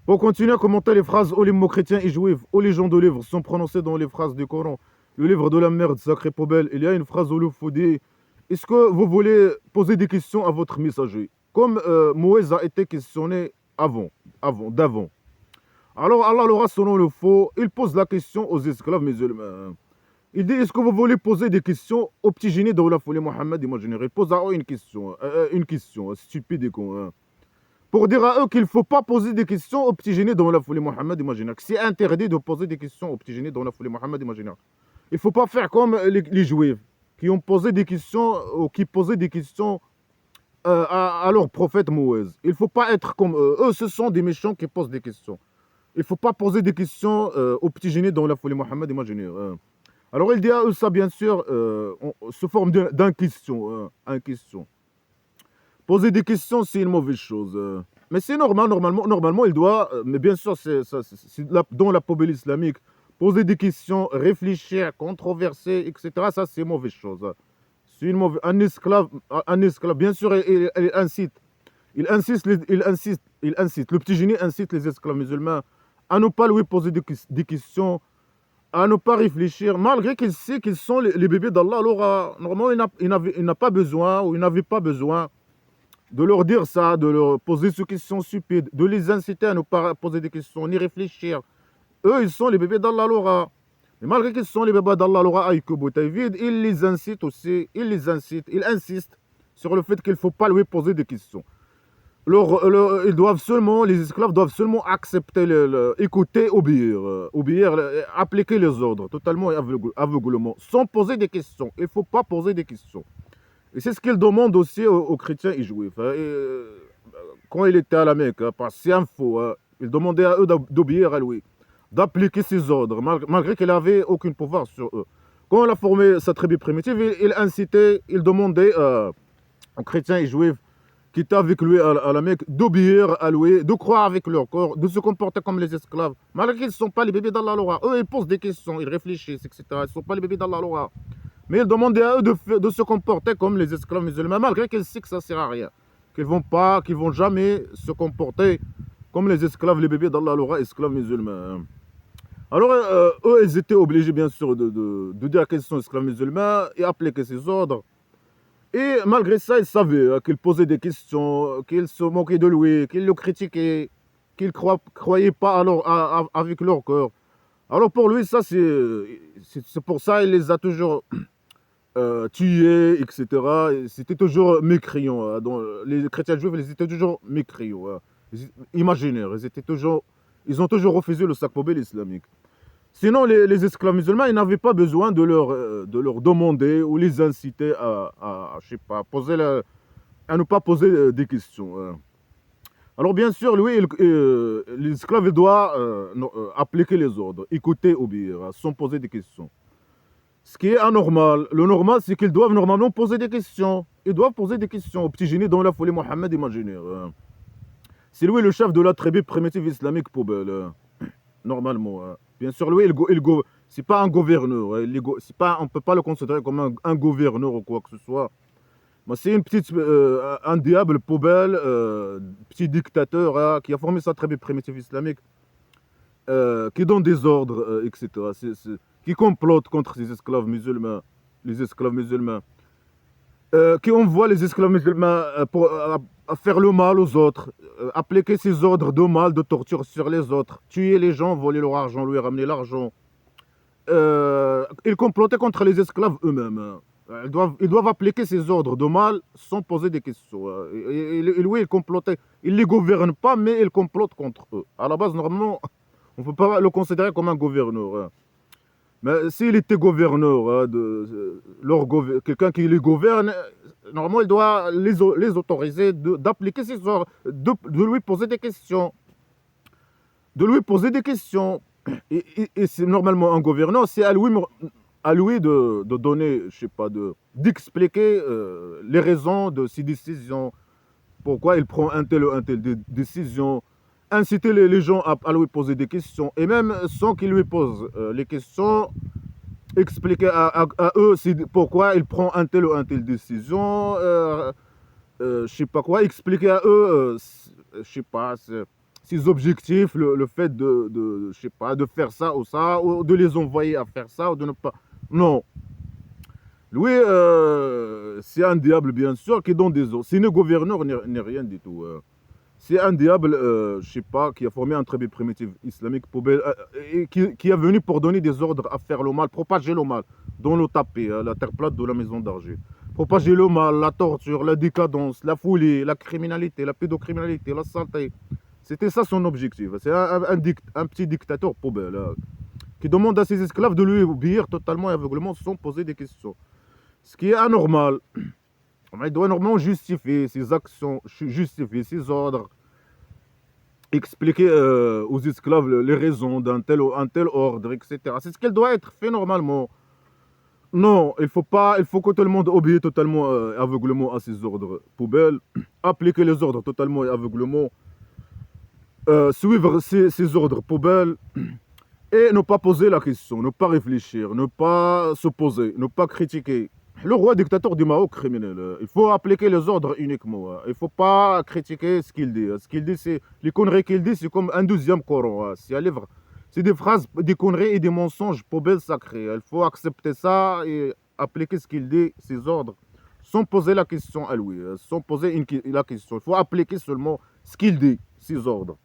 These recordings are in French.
Pour continuer à commenter les phrases où les mots chrétiens et juifs, où les gens de livres sont prononcés dans les phrases du Coran, le livre de la merde, sacré poubelle, il y a une phrase où il faut dire est-ce que vous voulez poser des questions à votre messager? Comme Moïse a été questionné d'avant. Alors Allah l'aura selon le faux, il pose la question aux esclaves musulmans. Il dit est-ce que vous voulez poser des questions aux petits génies de la folie Mohammed imaginaire? Il pose à eux une question stupide et con. Pour dire à eux qu'il ne faut pas poser des questions aux petits génies dans la folie Mohammed imaginaire. C'est interdit de poser des questions aux petits génies dans la folie Mohammed imaginaire. Il ne faut pas faire comme les juifs qui ont posé des questions ou qui posaient des questions à leur prophète Moïse. Il ne faut pas être comme eux. Eux, ce sont des méchants qui posent des questions. Il ne faut pas poser des questions aux petits génies dans la folie Mohammed imaginaire. Alors il dit à eux ça bien sûr sous forme d'un question. Un question. Poser des questions, c'est une mauvaise chose. Mais c'est normal, normalement, il doit, mais bien sûr, dans la poubelle islamique, poser des questions, réfléchir, controverser, etc. Ça, c'est une mauvaise chose. C'est une mauvaise. Un esclave, bien sûr, il incite. Il incite. Le petit génie incite les esclaves musulmans à ne pas lui poser des questions, à ne pas réfléchir, malgré qu'il sait qu'ils sont les bébés d'Allah. Alors, normalement, il n'a pas besoin, ou il n'avait pas besoin de leur dire ça, de leur poser ces questions stupides, de les inciter à ne pas poser des questions, ni réfléchir. Eux, ils sont les bébés d'Allah Laura. Mais malgré qu'ils sont les bébés d'Allah Laura avec vide, ils les incitent aussi, ils insistent sur le fait qu'il ne faut pas lui poser des questions. Les esclaves doivent seulement accepter, écouter, obéir, appliquer les ordres, totalement et aveuglement, sans poser des questions. Il ne faut pas poser des questions. Et c'est ce qu'il demande aussi aux chrétiens et juifs. Quand il était à la Mecque, par c'est un faux, il demandait à eux d'obéir à lui, d'appliquer ses ordres, malgré qu'il n'avait aucun pouvoir sur eux. Quand il a formé sa tribu primitive, il incitait, il demandait aux chrétiens et juifs qui étaient avec lui à la Mecque d'obéir à lui, de croire avec leur corps, de se comporter comme les esclaves, malgré qu'ils ne sont pas les bébés d'Allah. Eux, ils posent des questions, ils réfléchissent, etc. Ils ne sont pas les bébés d'Allah. Mais il demandait à eux de se comporter comme les esclaves musulmans, malgré qu'ils savent que ça ne sert à rien. Qu'ils vont jamais se comporter comme les esclaves, les bébés d'Allah, esclaves musulmans. Alors, eux, ils étaient obligés, bien sûr, de dire qu'ils sont esclaves musulmans et appliquer ces ordres. Et malgré ça, ils savaient qu'ils posaient des questions, qu'ils se moquaient de lui, qu'ils le critiquaient, qu'ils ne croyaient pas avec leur cœur. Alors pour lui, ça, c'est pour ça qu'il les a toujours tués, etc. C'était toujours mécréant. Les chrétiens juifs, ils étaient toujours mécréants, imaginaires. Ils ont toujours refusé le sacre islamique. Sinon, les esclaves musulmans, ils n'avaient pas besoin de leur demander ou les inciter je sais pas, à ne pas poser des questions. Alors bien sûr, lui, l'esclave doit appliquer les ordres, écouter, obéir, sans poser des questions. Ce qui est anormal. Le normal, c'est qu'ils doivent normalement poser des questions. Ils doivent poser des questions au petit génie dans la folie Mohammed imaginaire. C'est lui le chef de la tribu primitive islamique poubelle. Normalement. Bien sûr, lui, c'est pas un gouverneur. On ne peut pas le considérer comme un gouverneur ou quoi que ce soit. Mais c'est un diable poubelle, petit dictateur qui a formé sa tribu primitive islamique, qui donne des ordres, etc. Qui complote contre les esclaves musulmans, qui envoie les esclaves musulmans à faire le mal aux autres, appliquer ses ordres de mal, de torture sur les autres, tuer les gens, voler leur argent, lui ramener l'argent. Ils complotaient contre les esclaves eux-mêmes. Ils doivent appliquer ces ordres de mal sans poser des questions. Et lui, il complotait. Il ne les gouverne pas, mais il complote contre eux. À la base, normalement, on ne peut pas le considérer comme un gouverneur. Mais s'il était gouverneur, quelqu'un qui les gouverne, normalement, il doit les autoriser d'appliquer ses ordres, de lui poser des questions. De lui poser des questions. Et c'est normalement un gouverneur, c'est à lui de donner, je sais pas, d'expliquer les raisons de ses décisions, pourquoi il prend un tel ou un tel décision, inciter les gens à lui poser des questions, et même sans qu'il lui pose les questions, expliquer à eux pourquoi il prend un tel ou un tel décision, je sais pas quoi, expliquer à eux, je sais pas, ses objectifs, le fait je sais pas, de faire ça ou ça, ou de les envoyer à faire ça, ou de ne pas. Non. Lui, c'est un diable, bien sûr, qui donne des ordres. C'est un gouverneur, n'est rien du tout. C'est un diable, je sais pas, qui a formé un tribu primitif islamique et qui est venu pour donner des ordres à faire le mal, propager le mal dans le tapis, la terre plate de la maison d'argile. Propager le mal, la torture, la décadence, la folie, la criminalité, la pédocriminalité, la saleté. C'était ça son objectif. C'est un petit dictateur poubelle qui demande à ses esclaves de lui obéir totalement et aveuglément sans poser des questions. Ce qui est anormal. Il doit normalement justifier ses actions, justifier ses ordres, expliquer aux esclaves les raisons d'un tel ordre, etc. C'est ce qu'elle doit être fait normalement. Non, il faut pas, il faut que tout le monde obéisse totalement aveuglément à ses ordres poubelles, appliquer les ordres totalement et aveuglément, suivre ses ordres poubelles et ne pas poser la question, ne pas réfléchir, ne pas s'opposer, ne pas critiquer. Le roi dictateur du Maroc criminel, il faut appliquer les ordres uniquement. Il ne faut pas critiquer ce qu'il dit. Ce qu'il dit, c'est les conneries qu'il dit, c'est comme un deuxième Coran. C'est un livre. C'est des phrases, des conneries et des mensonges poubelles sacrés. Il faut accepter ça et appliquer ce qu'il dit, ses ordres, sans poser la question à lui, sans poser la question. Il faut appliquer seulement ce qu'il dit, ses ordres.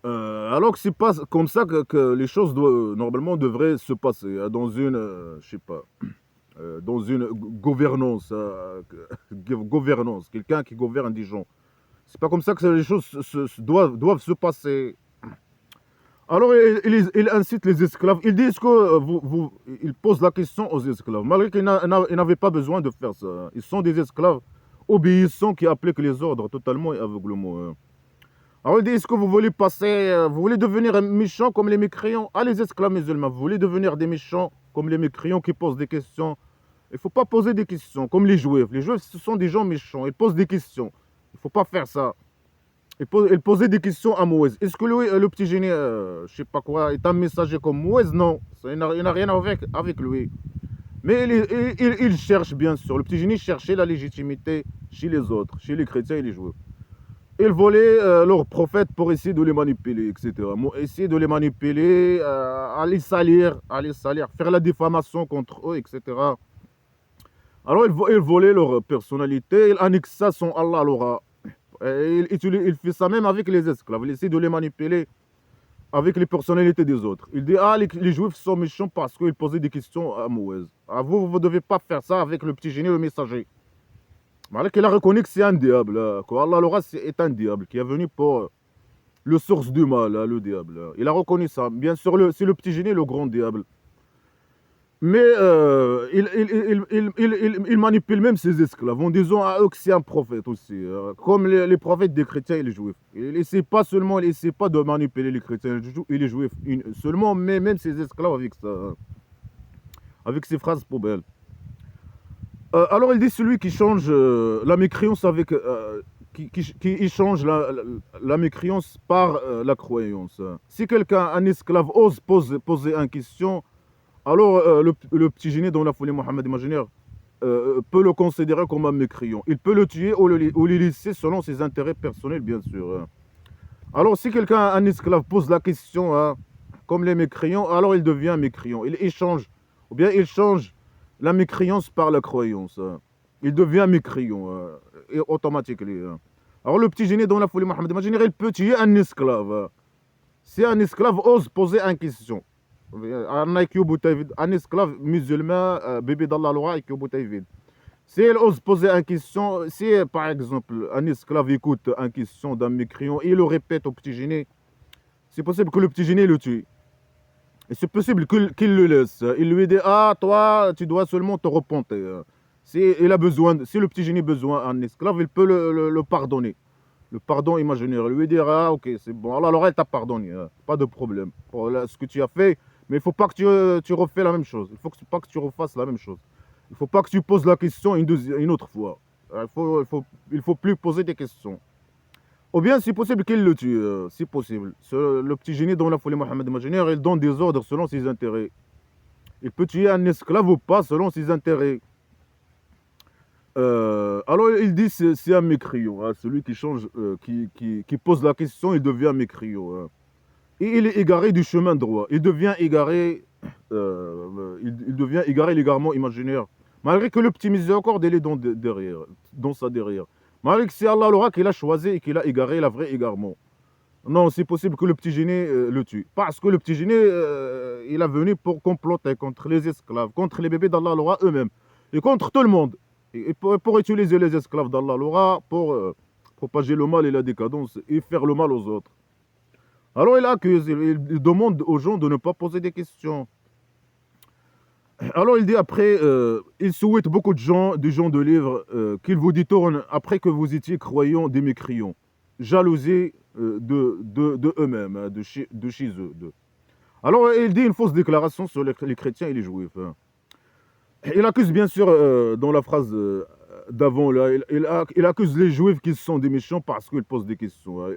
Alors que c'est pas comme ça que les choses normalement devraient se passer dans une, je sais pas, dans une gouvernance, gouvernance, quelqu'un qui gouverne des gens. C'est pas comme ça que les choses doivent se passer. Alors il incite les esclaves. Il dit que il pose la question aux esclaves, malgré qu'ils n'avaient pas besoin de faire ça. Ils sont des esclaves obéissants qui appliquent les ordres totalement et aveuglément. Alors il dit, est-ce que vous voulez passer, vous voulez devenir méchants comme les mécréants? Ah, les esclaves musulmans, vous voulez devenir des méchants comme les mécréants qui posent des questions? Il ne faut pas poser des questions comme les juifs. Les juifs, ce sont des gens méchants, ils posent des questions. Il ne faut pas faire ça. Ils posaient des questions à Moïse. Est-ce que lui, le petit génie, je ne sais pas quoi, est un messager comme Moïse? Non, il n'a rien à voir avec lui. Mais il cherche, bien sûr. Le petit génie cherchait la légitimité chez les autres, chez les chrétiens et les juifs. Ils volaient leurs prophètes pour essayer de les manipuler, etc. Essayer de les manipuler, à les salir, faire la diffamation contre eux, etc. Alors ils volaient leur personnalité, ils annexaient ça son Allah à l'aura. Il fait ça même avec les esclaves, il essaie de les manipuler avec les personnalités des autres. Il dit, ah, les juifs sont méchants parce qu'ils posaient des questions à Moïse. Ah, vous ne devez pas faire ça avec le petit génie, le messager. Malgré qu'il a reconnu que c'est un diable, qu'Allah l'aura est un diable qui est venu pour le source du mal, le diable. Il a reconnu ça. Bien sûr, c'est le petit génie, le grand diable. Mais il manipule même ses esclaves en disant à eux que c'est un prophète aussi, comme les prophètes des chrétiens et les juifs. Il n'essaie pas de manipuler les chrétiens et les juifs seulement, mais même ses esclaves avec ça, avec ses phrases poubelles. Alors il dit celui qui change la mécréance avec qui change la mécréance par la croyance. Si quelqu'un, un esclave, ose poser une question, alors le petit génie dans la folie Mohammed imaginaire peut le considérer comme un mécréant. Il peut le tuer ou le laisser selon ses intérêts personnels, bien sûr. Alors si quelqu'un, un esclave, pose la question, comme les mécréants, alors il devient mécréant. Il échange, ou bien il change la mécréance par la croyance. Il devient mécréant automatiquement. Alors le petit génie dans la folie Mohammed imaginaire, il peut tuer un esclave. Si un esclave ose poser une question, un esclave musulman, bébé d'Allah l'aura, si elle ose poser une question, si par exemple un esclave écoute une question d'un mécréant et il le répète au petit génie, c'est possible que le petit génie le tue. Et c'est possible qu'il le laisse. Il lui dit, ah, toi, tu dois seulement te repentir. Si le petit génie a besoin d'un esclave, il peut le pardonner. Le pardon imaginaire. Il lui dira, ah, ok, c'est bon. Alors, elle t'a pardonné. Pas de problème pour ce que tu as fait. Mais il ne faut pas que tu refais la même chose. Il ne faut pas que tu refasses la même chose. Il ne faut pas que tu poses la question une autre fois. Il faut plus poser des questions. Ou bien, c'est possible qu'il le tue, c'est possible. Le petit génie dans la folie Mohammed imaginaire, il donne des ordres selon ses intérêts. Il peut tuer un esclave ou pas selon ses intérêts. Alors il dit c'est un mécréant, hein, celui qui change, qui pose la question, il devient mécréant, hein. Et il est égaré du chemin droit. Il devient égaré, il devient égaré l'égarement imaginaire. Malgré que l'optimisme encore est derrière, dans sa derrière. Malgré que c'est Allah l'aura qu'il a choisi et qu'il a égaré la vraie égarement. Non, c'est possible que le petit génie le tue. Parce que le petit génie, il est venu pour comploter contre les esclaves, contre les bébés d'Allah l'aura eux-mêmes. Et contre tout le monde. Et pour utiliser les esclaves d'Allah l'aura pour propager le mal et la décadence et faire le mal aux autres. Alors il accuse, il demande aux gens de ne pas poser des questions. Alors il dit après, il souhaite beaucoup des gens de livres, qu'ils vous détournent après que vous étiez croyants des mécréants, jalousie de eux-mêmes, hein, de chez eux. Alors il dit une fausse déclaration sur les chrétiens et les juifs, hein. Il accuse bien sûr, dans la phrase d'avant, là, il accuse les juifs qui sont des méchants parce qu'ils posent des questions, hein.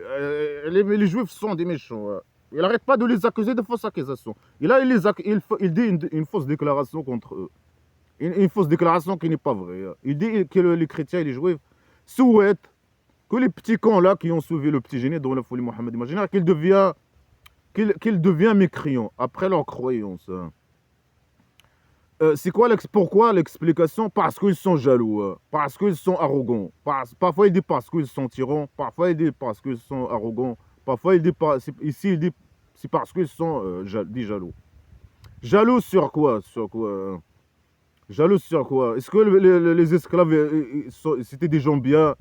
Les juifs sont des méchants, hein. Il n'arrête pas de les accuser de fausses accusations. Et là, il dit une fausse déclaration contre eux. Une fausse déclaration qui n'est pas vraie, hein. Il dit que les chrétiens et les juifs souhaitent que les petits cons là qui ont suivi le petit génie dans la folie Mohammed imaginaire, qu'ils deviennent mécréants après leur croyance, hein. C'est quoi pourquoi l'explication? Parce qu'ils sont jaloux, hein. Parce qu'ils sont arrogants. Parfois il dit parce qu'ils sont tyrans, parfois il dit parce qu'ils sont arrogants, parfois il dit ici il dit c'est parce qu'ils sont dit jaloux. Jaloux sur quoi? Sur quoi, hein? Jaloux sur quoi? Est-ce que les esclaves c'était des gens bien?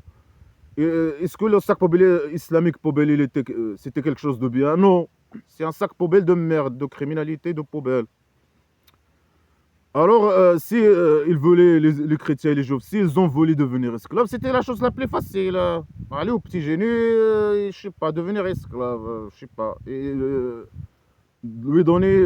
Est-ce que le sac poubelle islamique poubelle c'était quelque chose de bien? Non, c'est un sac poubelle de merde, de criminalité, de poubelle. Alors, si ils volaient, les chrétiens et les juifs, s'ils ont volé devenir esclaves, c'était la chose la plus facile, hein. Aller au petit génie, je sais pas, devenir esclave, je sais pas. Et lui donner,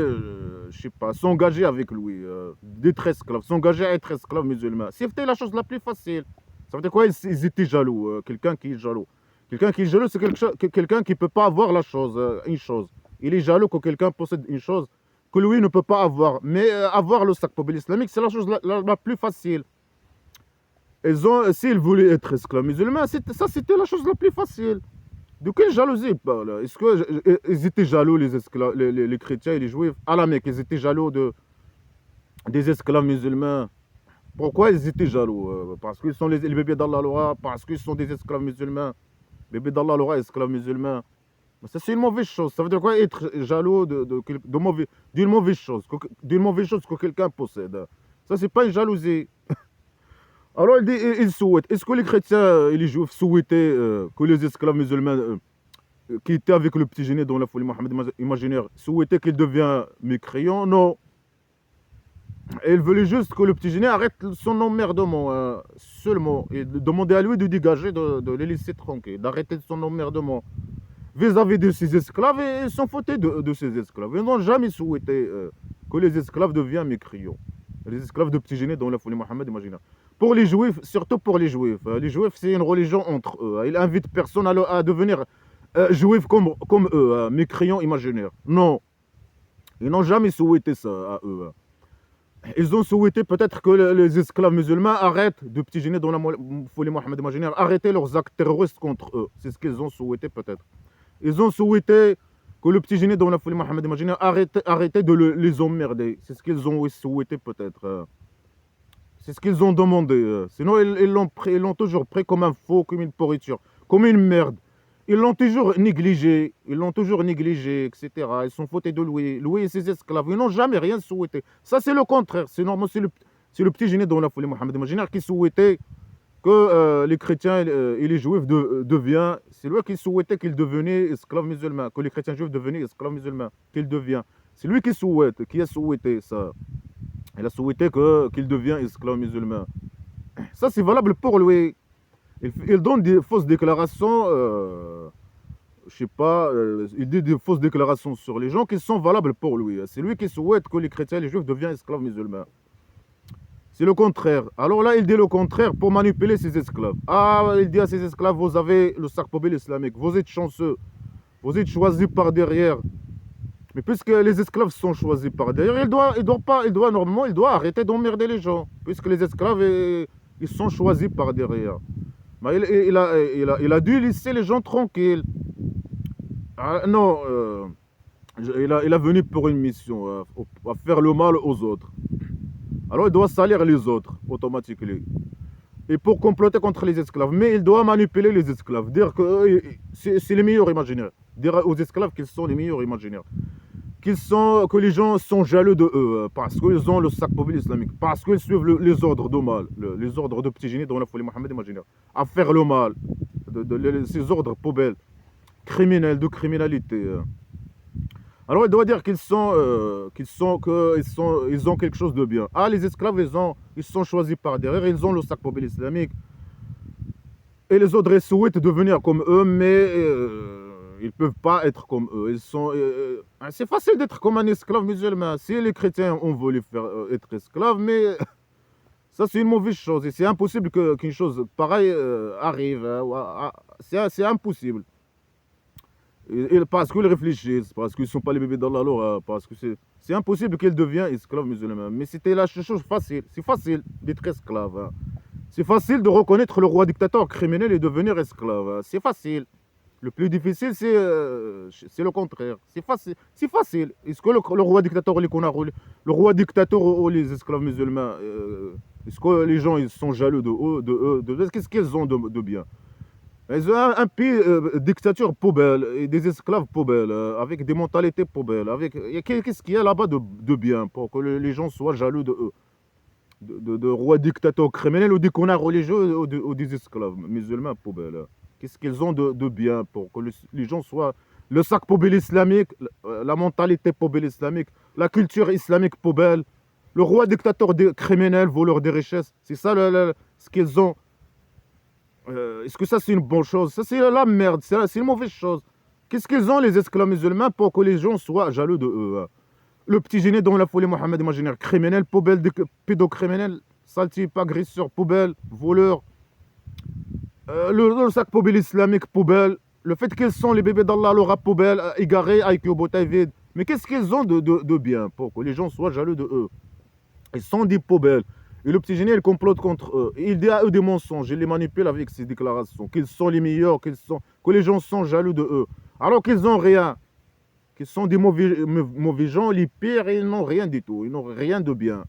je sais pas, s'engager avec lui, d'être esclave, s'engager à être esclave musulman. C'était la chose la plus facile. Ça veut dire quoi? Ils étaient jaloux, quelqu'un qui est jaloux. Quelqu'un qui est jaloux, c'est quelqu'un qui ne peut pas avoir la chose, une chose. Il est jaloux que quelqu'un possède une chose que lui ne peut pas avoir. Mais avoir le sac poubelle islamique, c'est la chose la plus facile. S'ils voulaient être esclaves musulmans, c'était la chose la plus facile. De quelle jalousie ils parlent? Est-ce qu'ils étaient jaloux, les esclaves, les chrétiens et les juifs? À la Mecque, ils étaient jaloux des esclaves musulmans. Pourquoi ils étaient jaloux? Parce qu'ils sont les bébés d'Allah l'aura, parce qu'ils sont des esclaves musulmans. Bébés d'Allah l'aura, esclaves musulmans. Ça, c'est une mauvaise chose. Ça veut dire quoi? Être jaloux d'une mauvaise chose, que quelqu'un possède. Ça, c'est pas une jalousie. Alors, il souhaite. Est-ce que les chrétiens et les juifs souhaitaient que les esclaves musulmans qui étaient avec le petit génie dans la folie Mohammed imaginaire, souhaitaient qu'ils deviennent mécréants? Non. Ils voulaient juste que le petit génie arrête son emmerdement, seulement. Et demander à lui de dégager, de les laisser tranquilles, d'arrêter son emmerdement vis-à-vis de ses esclaves, et ils s'en foutaient de ces esclaves. Ils n'ont jamais souhaité que les esclaves deviennent mécréants. Les esclaves de petit génie dans la folie Mohammed imaginaire. Pour les juifs, surtout pour les juifs c'est une religion entre eux. Ils invitent personne à devenir juifs comme eux, mécréants imaginaires. Non, ils n'ont jamais souhaité ça à eux. Ils ont souhaité peut-être que les esclaves musulmans arrêtent de petit génie dans la folie Mohammed imaginaire, arrêter leurs actes terroristes contre eux. C'est ce qu'ils ont souhaité peut-être. Ils ont souhaité que le petit génie dans la folie Mohammed imaginaire arrêtait de les emmerder. C'est ce qu'ils ont souhaité peut-être. C'est ce qu'ils ont demandé. Sinon, ils l'ont toujours pris comme un faux, comme une pourriture, comme une merde. Ils l'ont toujours négligé, etc. Ils sont foutés de Louis et ses esclaves. Ils n'ont jamais rien souhaité. Ça, c'est le contraire. C'est normal, c'est le petit génie dans la folie Mohammed imaginaire qui souhaitait que les chrétiens et les juifs deviennent. C'est lui qui souhaitait qu'ils devenaient esclaves musulmans, que les chrétiens juifs devenaient esclaves musulmans, qu'ils deviennent. C'est lui qui a souhaité ça. Il a souhaité qu'il devienne esclave musulman. Ça, c'est valable pour lui. Il donne des fausses déclarations, je sais pas, il dit des fausses déclarations sur les gens qui sont valables pour lui. C'est lui qui souhaite que les chrétiens et les juifs deviennent esclaves musulmans. C'est le contraire. Alors là, il dit le contraire pour manipuler ses esclaves. Ah, il dit à ses esclaves, vous avez le sac poubelle islamique, vous êtes chanceux, vous êtes choisis par derrière. Mais puisque les esclaves sont choisis par derrière, il doit arrêter d'emmerder les gens. Puisque les esclaves, Ils sont choisis par derrière. Mais il a dû laisser les gens tranquilles. Ah, non, il a venu pour une mission, à faire le mal aux autres. Alors il doit salir les autres, automatiquement. Et pour comploter contre les esclaves. Mais il doit manipuler les esclaves. Dire que c'est les meilleurs imaginaires. Dire aux esclaves qu'ils sont les meilleurs imaginaires. Que les gens sont jaloux de eux parce qu'ils ont le sac poubelle islamique, parce qu'ils suivent les ordres de mal, les ordres de petit génie dans la folie Mohammed imaginaire, à faire le mal, ces ordres poubelles, criminels, de criminalité. Alors il doit dire ils ont quelque chose de bien. Ah, les esclaves, ils sont choisis par derrière, ils ont le sac poubelle islamique, et les autres ils souhaitent devenir comme eux, mais ils ne peuvent pas être comme eux. C'est facile d'être comme un esclave musulman. Si les chrétiens ont voulu faire être esclaves, mais ça c'est une mauvaise chose. Et c'est impossible qu'une chose pareille arrive. C'est impossible. Parce qu'ils réfléchissent, parce qu'ils ne sont pas les bébés d'Allah, alors, parce que c'est impossible qu'ils deviennent esclaves musulmans. Mais c'était la chose facile. C'est facile d'être esclave. Hein. C'est facile de reconnaître le roi dictateur criminel et devenir esclave. Hein. C'est facile. Le plus difficile, c'est le contraire. C'est facile. C'est facile. Est-ce que le roi dictateur, le roi dictateur ou les esclaves musulmans, est-ce que les gens ils sont jaloux de eux, qu'est-ce qu'ils ont de bien? Ils ont un pays dictature poubelle et des esclaves poubelles, avec des mentalités poubelles. Qu'est-ce qu'il y a là-bas de bien pour que les gens soient jaloux de eux? De rois dictateurs criminels ou des connards religieux ou des esclaves musulmans poubelles. Qu'est-ce qu'ils ont de bien pour que les gens soient... Le sac poubelle islamique, la mentalité poubelle islamique, la culture islamique poubelle, le roi dictateur criminel, voleur des richesses, c'est ça ce qu'ils ont. Est-ce que ça c'est une bonne chose? Ça c'est la merde, c'est une mauvaise chose. Qu'est-ce qu'ils ont les esclaves musulmans pour que les gens soient jaloux de eux? Le petit génie dans la folie Mohammed imaginaire, criminel, poubelle, pédocriminel, sale type, agresseur, poubelle, voleur. Le sac poubelle islamique, poubelle. Le fait qu'ils sont les bébés d'Allah, l'aura poubelle, égarés, avec le bouteille vide. Mais qu'est-ce qu'ils ont de bien pour que les gens soient jaloux de eux? Ils sont des poubelles. Et le petit génie, il complote contre eux. Il dit à eux des mensonges. Il les manipule avec ses déclarations. Qu'ils sont les meilleurs, que les gens sont jaloux de eux. Alors qu'ils n'ont rien. Qu'ils sont des mauvais gens, les pires, ils n'ont rien du tout. Ils n'ont rien de bien.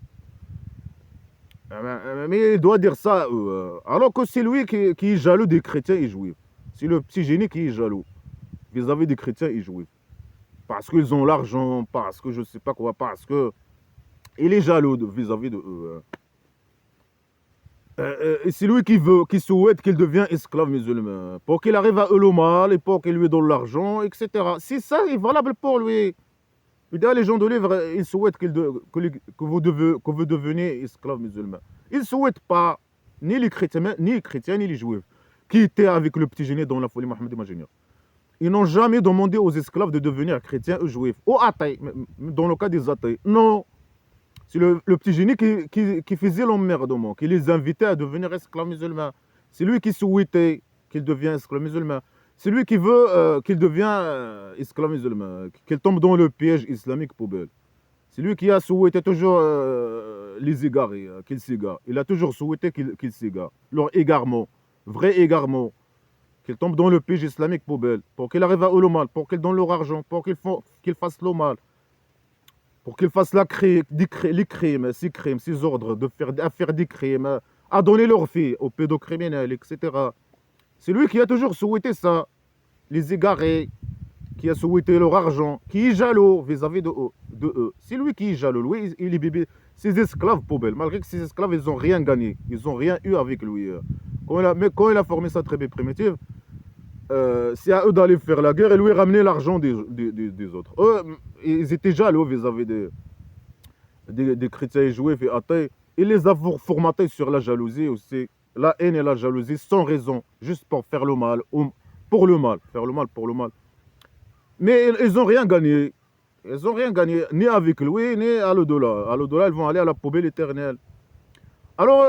Mais il doit dire ça à eux. Alors que c'est lui qui est jaloux des chrétiens et juifs. C'est le petit génie qui est jaloux vis-à-vis des chrétiens et juifs. Parce qu'ils ont l'argent, parce que je ne sais pas quoi, parce que il est jaloux vis-à-vis de eux. Et c'est lui qui souhaite qu'il devienne esclave musulman. Pour qu'il arrive à eux le mal et pour qu'il lui donne l'argent, etc. Si ça est valable pour lui. Les gens de livre, ils souhaitent que vous deveniez esclave musulman. Ils ne souhaitent pas, ni les chrétiens, ni les juifs, qui étaient avec le petit génie dans la folie Mohammed imaginaire. Ils n'ont jamais demandé aux esclaves de devenir chrétiens ou juifs. Ou athées, dans le cas des athées. Non. C'est le petit génie qui faisait l'emmerdement, qui les invitait à devenir esclaves musulmans. C'est lui qui souhaitait qu'il devienne esclave musulman. C'est lui qui veut qu'il devienne esclave musulman, qu'il tombe dans le piège islamique poubelle. C'est lui qui a souhaité toujours les égarer, qu'ils s'égarent. Il a toujours souhaité qu'ils s'égarent. Leur égarement, vrai égarement, qu'ils tombent dans le piège islamique poubelle, pour qu'ils arrivent à eux le mal, pour qu'ils donnent leur argent, pour qu'ils fassent le mal, pour qu'ils fassent les crimes, ces ordres, à faire des crimes, à donner leur fille aux pédocriminels, etc. C'est lui qui a toujours souhaité ça, les égarer, qui a souhaité leur argent, qui est jaloux vis-à-vis de eux. C'est lui qui est jaloux. Lui, il est bébé. Ces esclaves poubelles, malgré que ces esclaves, ils n'ont rien gagné. Ils n'ont rien eu avec lui. Mais quand il a formé sa tribu primitive, c'est à eux d'aller faire la guerre et lui ramener l'argent des autres. Eux, ils étaient jaloux vis-à-vis des chrétiens et juifs et athées. Il les a formatés sur la jalousie aussi. La haine et la jalousie sans raison, juste pour faire le mal, pour le mal, faire le mal pour le mal. Mais ils n'ont rien gagné. Ils n'ont rien gagné, ni avec lui, ni à l'au-delà. À l'au-delà, ils vont aller à la poubelle éternelle. Alors,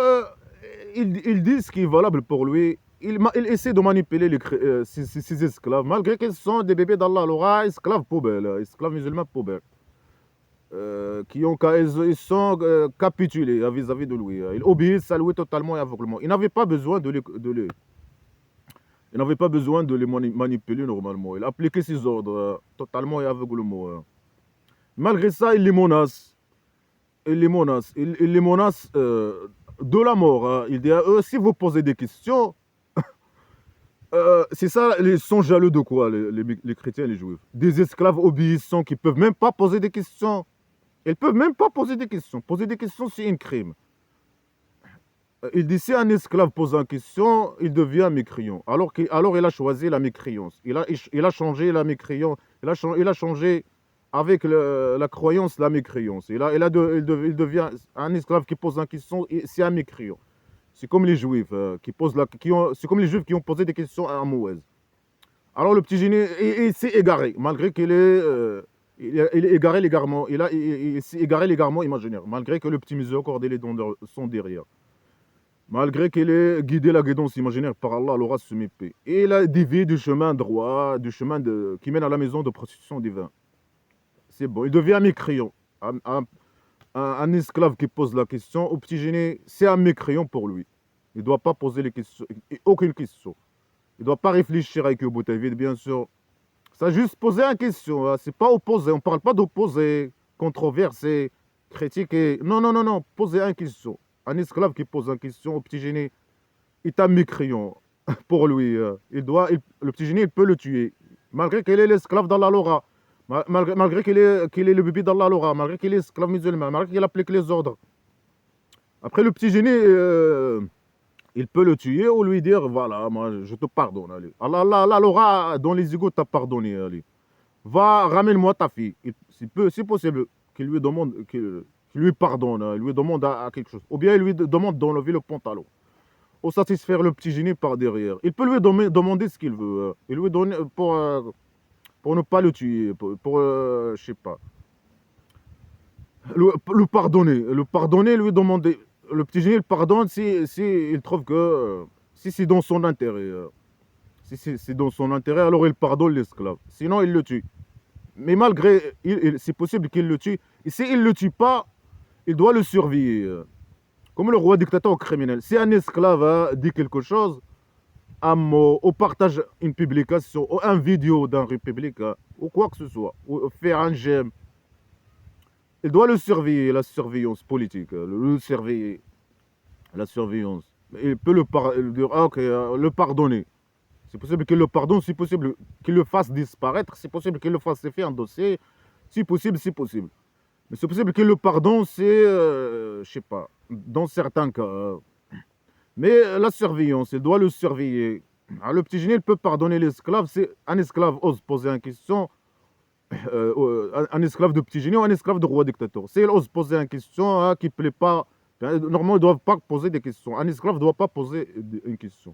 ils disent ce qui est valable pour lui. Il essaie de manipuler ces esclaves, malgré qu'ils sont des bébés d'Allah, alors esclaves poubelle, esclaves musulmans poubelle. ils sont capitulés vis-à-vis de lui. Ils obéissent à lui totalement et aveuglement. Ils n'avaient pas besoin ils n'avaient pas besoin de les manipuler normalement. Il appliquait ses ordres totalement et aveuglement. Malgré ça, il les menace. Il les menace de la mort. Hein. Il dit à eux, si vous posez des questions, c'est ça, ils sont jaloux de quoi, les chrétiens et les juifs? Des esclaves obéissants qui ne peuvent même pas poser des questions. Ils ne peuvent même pas poser des questions. Poser des questions, c'est un crime. Il dit, si un esclave pose une question, il devient mécréant. Alors il a choisi la mécréance. Il a changé la mécréance. Il a changé avec la croyance la mécréance. Il devient un esclave qui pose une question, c'est un mécréant. C'est comme les juifs c'est comme les juifs qui ont posé des questions à Moïse. Alors le petit génie, il s'est égaré, malgré qu'il il est égaré l'égarement. Il s'est égaré l'égarement imaginaire, malgré que le petit miséricorde et les dons sont derrière. Malgré qu'il ait guidé la guidance imaginaire par Allah, l'aura semé paix. Et il a dévié du chemin droit, qui mène à la maison de prostitution divine. C'est bon, il devient un mécréant. Un esclave qui pose la question au petit génie, c'est un mécréant pour lui. Il ne doit pas poser les questions, aucune question. Il ne doit pas réfléchir avec le bouteille vide, bien sûr. Ça juste poser une question, hein. C'est pas opposer. On ne parle pas d'opposer, controverser, critiquer. Non, non, non, non. Poser une question. Un esclave qui pose une question au petit génie, il est un mécréant pour lui. Le petit génie, il peut le tuer. Malgré qu'il est l'esclave d'Allah Laura. Malgré qu'il est le bébé d'Allah Laura. Malgré qu'il est esclave musulman. Malgré qu'il applique les ordres. Après, le petit génie, il peut le tuer ou lui dire, voilà, moi, je te pardonne. Allez. Allah Laura, dans les égouts, t'a pardonné. Allez. Va, ramène-moi ta fille. C'est possible qu'il lui demande, qu'il lui pardonne, il lui demande à quelque chose. Ou bien il lui demande d'enlever le pantalon. Ou satisfaire le petit génie par derrière. Il peut lui demander ce qu'il veut. Il lui donne pour ne pas le tuer. Je sais pas. Le pardonner. Le pardonner, lui demander. Le petit génie, il pardonne si il trouve que si c'est dans son intérêt. Si c'est dans son intérêt, alors il pardonne l'esclave. Sinon, il le tue. Mais malgré, c'est possible qu'il le tue. Et s'il ne le tue pas, il doit le surveiller. Comme le roi dictateur criminel. Si un esclave dit quelque chose, un mot, ou partage une publication, ou une vidéo d'un république, ou quoi que ce soit, ou faire un j'aime, il doit le surveiller, la surveillance politique, le surveiller, la surveillance. Il peut le pardonner. C'est possible qu'il le pardonne, c'est possible qu'il le fasse disparaître, c'est possible qu'il le fasse faire un dossier, c'est possible, c'est possible. Mais c'est possible qu'il le pardonne, c'est, je sais pas, dans certains cas. Mais la surveillance, il doit le surveiller. Alors, le petit génie, il peut pardonner l'esclave. Si un esclave ose poser une question, un esclave de petit génie ou un esclave de roi dictateur. Si il ose poser une question qui ne plaît pas, normalement, ils ne doivent pas poser des questions. Un esclave ne doit pas poser une question.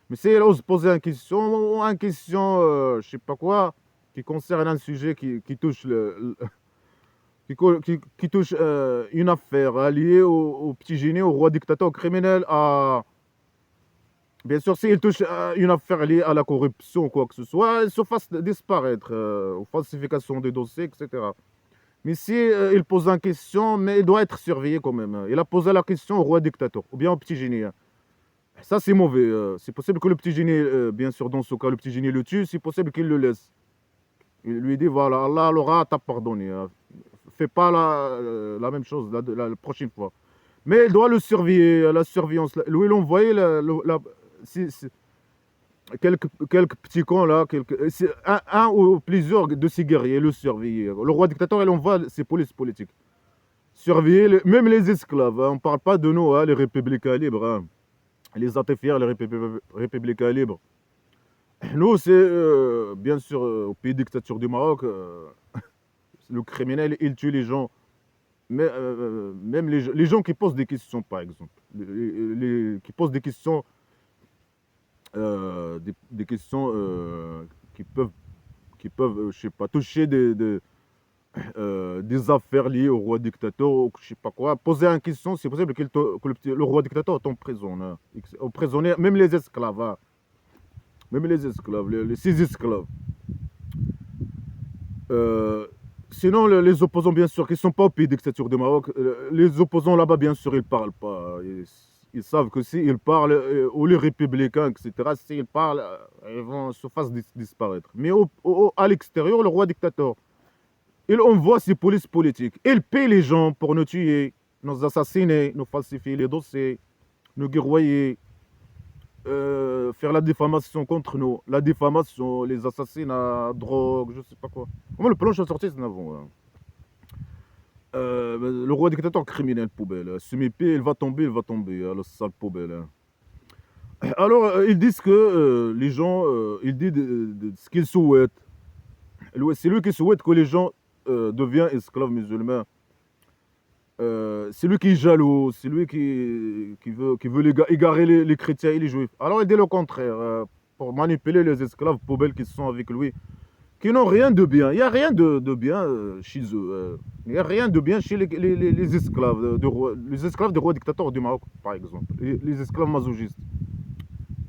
Mais si il ose poser une question, je ne sais pas quoi, qui concerne un sujet qui touche qui touche une affaire liée au petit génie, au roi dictateur, au criminel, bien sûr, s'il touche une affaire liée à la corruption ou quoi que ce soit, il se fasse disparaître, aux falsifications des dossiers, etc. Mais si il pose une question, mais il doit être surveillé quand même. Il a posé la question au roi dictateur, ou bien au petit génie. Ça, c'est mauvais. C'est possible que le petit génie, bien sûr, dans ce cas, le petit génie le tue, c'est possible qu'il le laisse. Il lui dit, voilà, Allah l'aura t'a pardonné. Fais pas la même chose la prochaine fois. Mais il doit le surveiller, la surveillance. Lui, l'envoyer quelques petits cons là, un ou plusieurs de ses guerriers, le surveiller. Le roi dictateur, il envoie ses polices politiques. Surveiller, même les esclaves. Hein. On ne parle pas de nous, hein, les républicains libres. Hein. Les attafiers, les républicains libres. Nous, c'est bien sûr au pays dictature du Maroc, le criminel, il tue les gens. Mais même les gens qui posent des questions, par exemple, qui posent des questions, des questions qui peuvent, je sais pas, toucher des affaires liées au roi dictateur ou je sais pas quoi. Poser une question, c'est possible que le roi dictateur tombe en prison, hein, emprisonné, même les esclaves, hein. Même les esclaves, ces esclaves. Sinon, les opposants, bien sûr, qui ne sont pas au pays dictature du Maroc, les opposants là-bas, bien sûr, ils ne parlent pas. Ils savent que s'ils parlent, ou les républicains, etc., s'ils parlent, ils vont se faire disparaître. Mais à l'extérieur, le roi dictateur, il envoie ses polices politiques. Il paye les gens pour nous tuer, nous assassiner, nous falsifier les dossiers, nous guerroyer, faire la diffamation contre nous. La diffamation, les assassinats, drogue, je ne sais pas quoi. Comment le plan est sorti, c'est avant. Hein. Le roi dictateur criminel poubelle. Semi-P, il va tomber, le sale poubelle. Hein. Alors, ils disent que les gens, ils disent ce qu'ils souhaitent. C'est lui qui souhaite que les gens deviennent esclaves musulmans. C'est lui qui est jaloux, c'est lui qui veut égarer les chrétiens et les juifs. Alors il dit le contraire, pour manipuler les esclaves poubelles qui sont avec lui, qui n'ont rien de bien. Il n'y a rien de bien chez eux. Il n'y a rien de bien chez les esclaves, les esclaves du roi dictateur du Maroc, par exemple. Les esclaves masochistes.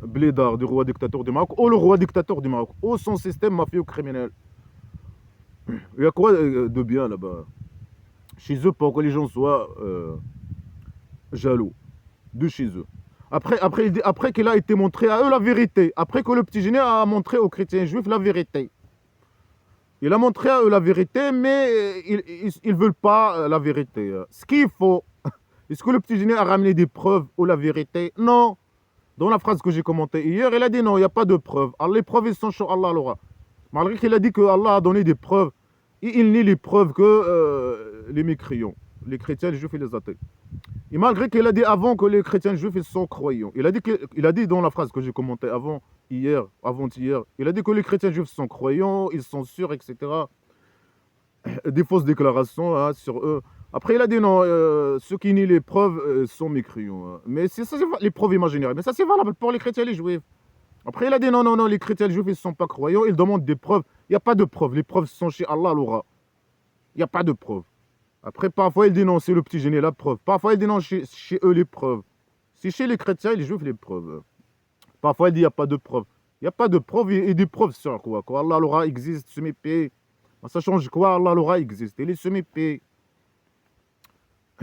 Blédard du roi dictateur du Maroc, ou le roi dictateur du Maroc, ou son système mafieux-criminel. Il y a quoi de bien là-bas chez eux pour que les gens soient jaloux de chez eux. Après qu'il a été montré à eux la vérité, après que le petit génie a montré aux chrétiens juifs la vérité. Il a montré à eux la vérité, mais ils ne veulent pas la vérité. Ce qu'il faut, est-ce que le petit génie a ramené des preuves ou la vérité? Non. Dans la phrase que j'ai commentée hier, il a dit non, il n'y a pas de preuves. Alors les preuves, ils sont sur Allah l'aura. Malgré qu'il a dit que Allah a donné des preuves, il nie les preuves que les mécréants, les chrétiens, les juifs et les athées. Et malgré qu'il a dit avant que les chrétiens et les juifs ils sont croyants, il a dit dans la phrase que j'ai commentée avant-hier, il a dit que les chrétiens et les juifs sont croyants, ils sont sûrs, etc. Des fausses déclarations hein, sur eux. Après, il a dit non, ceux qui nient les preuves sont mécréants. Hein. Mais c'est ça, c'est les preuves imaginaires. Mais ça, c'est valable pour les chrétiens et les juifs. Après, il a dit non, les chrétiens et les juifs, ils ne sont pas croyants, ils demandent des preuves. Il n'y a pas de preuves. Les preuves sont chez Allah, l'aura. Il n'y a pas de preuves. Après, parfois, il dit non, c'est le petit génie, la preuve. Parfois, il dit non, chez eux, les preuves. C'est chez les chrétiens et les juifs, les preuves. Parfois, il dit il n'y a pas de preuves. Il n'y a pas de preuves et des preuves sur quoi. Quoi Allah, l'aura existe, semi-payé. Ça change quoi Allah, l'aura existe. Il est semi-payé.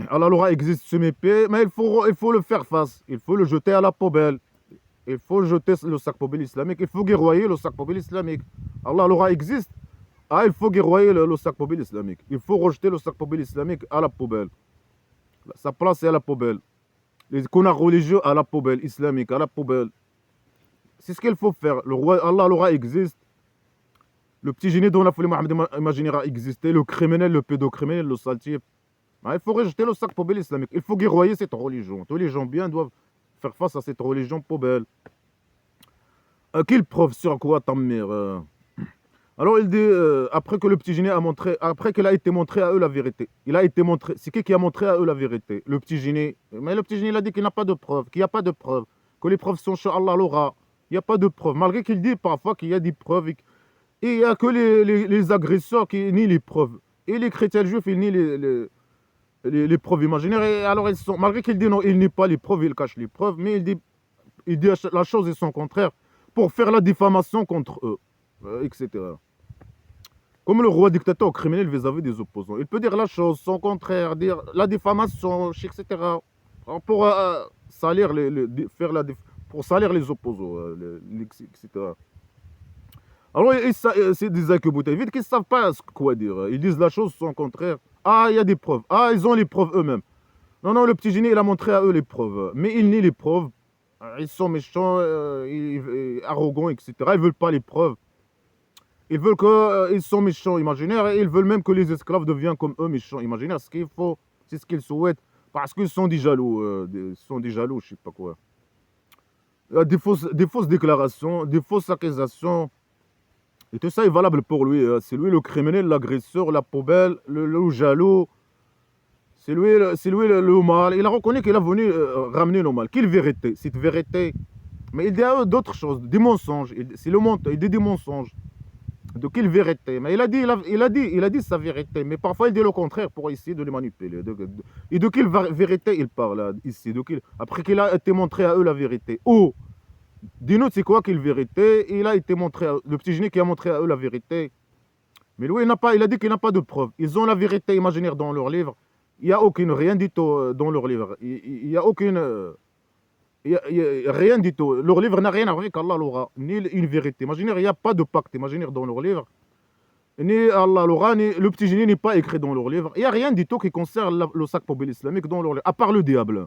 Allah, l'aura existe, semi-payé. Mais il faut le faire face. Il faut le jeter à la poubelle. Il faut jeter le sac poubelle islamique. Il faut guerroyer le sac poubelle islamique. Allah, l'aura existe. Ah, il faut guerroyer le sac poubelle islamique. Il faut rejeter le sac poubelle islamique à la poubelle. Sa place est à la poubelle. Les connards religieux à la poubelle islamique, à la poubelle. C'est ce qu'il faut faire. Le roi, Allah, l'aura existe. Le petit génie dont la folie Mohamed imaginera exister. Le criminel, le pédocriminel, le saltier. Ah, il faut rejeter le sac poubelle islamique. Il faut guerroyer cette religion. Tous les gens bien doivent faire face à cette religion poubelle. Quelle preuve sur quoi ta mère Alors il dit, après que le petit génie a montré, après qu'il a été montré à eux la vérité. Il a été montré, c'est qui a montré à eux la vérité? Le petit génie. Mais le petit génie il a dit qu'il n'a pas de preuves, qu'il n'y a pas de preuves, que les preuves sont chez Allah l'aura. Il n'y a pas de preuves. Malgré qu'il dit parfois qu'il y a des preuves. Et il n'y a que les agresseurs qui nient les preuves. Et les chrétiens juifs, ils nient les preuves imaginaires. Et alors, malgré qu'il dit non, il nie pas les preuves, il cache les preuves, mais il dit la chose et son contraire pour faire la diffamation contre eux, etc. Comme le roi dictateur criminel vis-à-vis des opposants. Il peut dire la chose, son contraire, dire la diffamation, etc. Pour salir pour salir les opposants, etc. Alors, c'est des vite qu'ils ne savent pas quoi dire. Ils disent la chose, son contraire. Ah, il y a des preuves. Ah, ils ont les preuves eux-mêmes. Non, le petit génie, il a montré à eux les preuves. Mais ils nient les preuves. Ils sont méchants, arrogants, etc. Ils ne veulent pas les preuves. Ils veulent qu'ils sont méchants imaginaires et ils veulent même que les esclaves deviennent comme eux méchants imaginaires. Ce qu'il faut, c'est ce qu'ils souhaitent. Parce qu'ils sont des jaloux. Je ne sais pas quoi. Des fausses déclarations, des fausses accusations. Et tout ça est valable pour lui. C'est lui le criminel, l'agresseur, la poubelle, le jaloux. C'est lui le mal. Il a reconnu qu'il a venu ramener le mal. Quelle vérité? Cette vérité. Mais il dit à eux d'autres choses, des mensonges. C'est le monde, il dit des mensonges. De quelle vérité? Mais il a dit sa vérité. Mais parfois il dit le contraire pour essayer de les manipuler. Et de quelle vérité il parle ici? Après qu'il a été montré à eux la vérité. Oh! Dis-nous, c'est quoi quelle vérité? Il a été montré le petit génie qui a montré à eux la vérité. Mais lui, il a dit qu'il n'a pas de preuves. Ils ont la vérité imaginaire dans leur livre. Il n'y a aucune, rien du tout dans leur livre. Il n'y a aucune, il y a rien du tout. Leur livre n'a rien à voir avec Allah l'aura, ni une vérité imaginaire. Il n'y a pas de pacte imaginaire dans leur livre. Ni Allah l'aura, ni le petit génie n'est pas écrit dans leur livre. Il n'y a rien du tout qui concerne le sac poubelle islamique dans leur livre, à part le diable.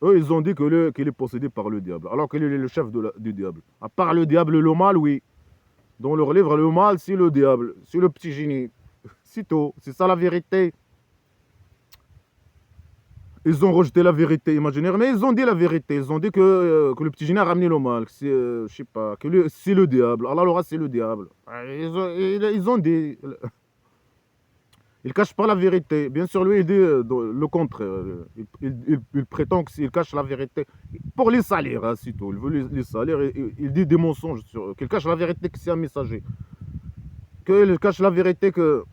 Eux, ils ont dit qu'il est possédé par le diable, alors qu'il est le chef du diable. À part le diable, le mal, oui. Dans leur livre, le mal, c'est le diable, c'est le petit génie. C'est tout, c'est ça la vérité. Ils ont rejeté la vérité imaginaire, mais ils ont dit la vérité. Ils ont dit que le petit génie a ramené le mal, que c'est, je sais pas, que c'est le diable. Allah l'aura, c'est le diable. Ils ont dit. Il cache pas la vérité. Bien sûr, lui, il dit le contraire. Il prétend qu'il cache la vérité pour les salaires, hein, c'est tout. Il veut les salaires. Il dit des mensonges qu'il cache la vérité que c'est un messager. Qu'il cache la vérité que...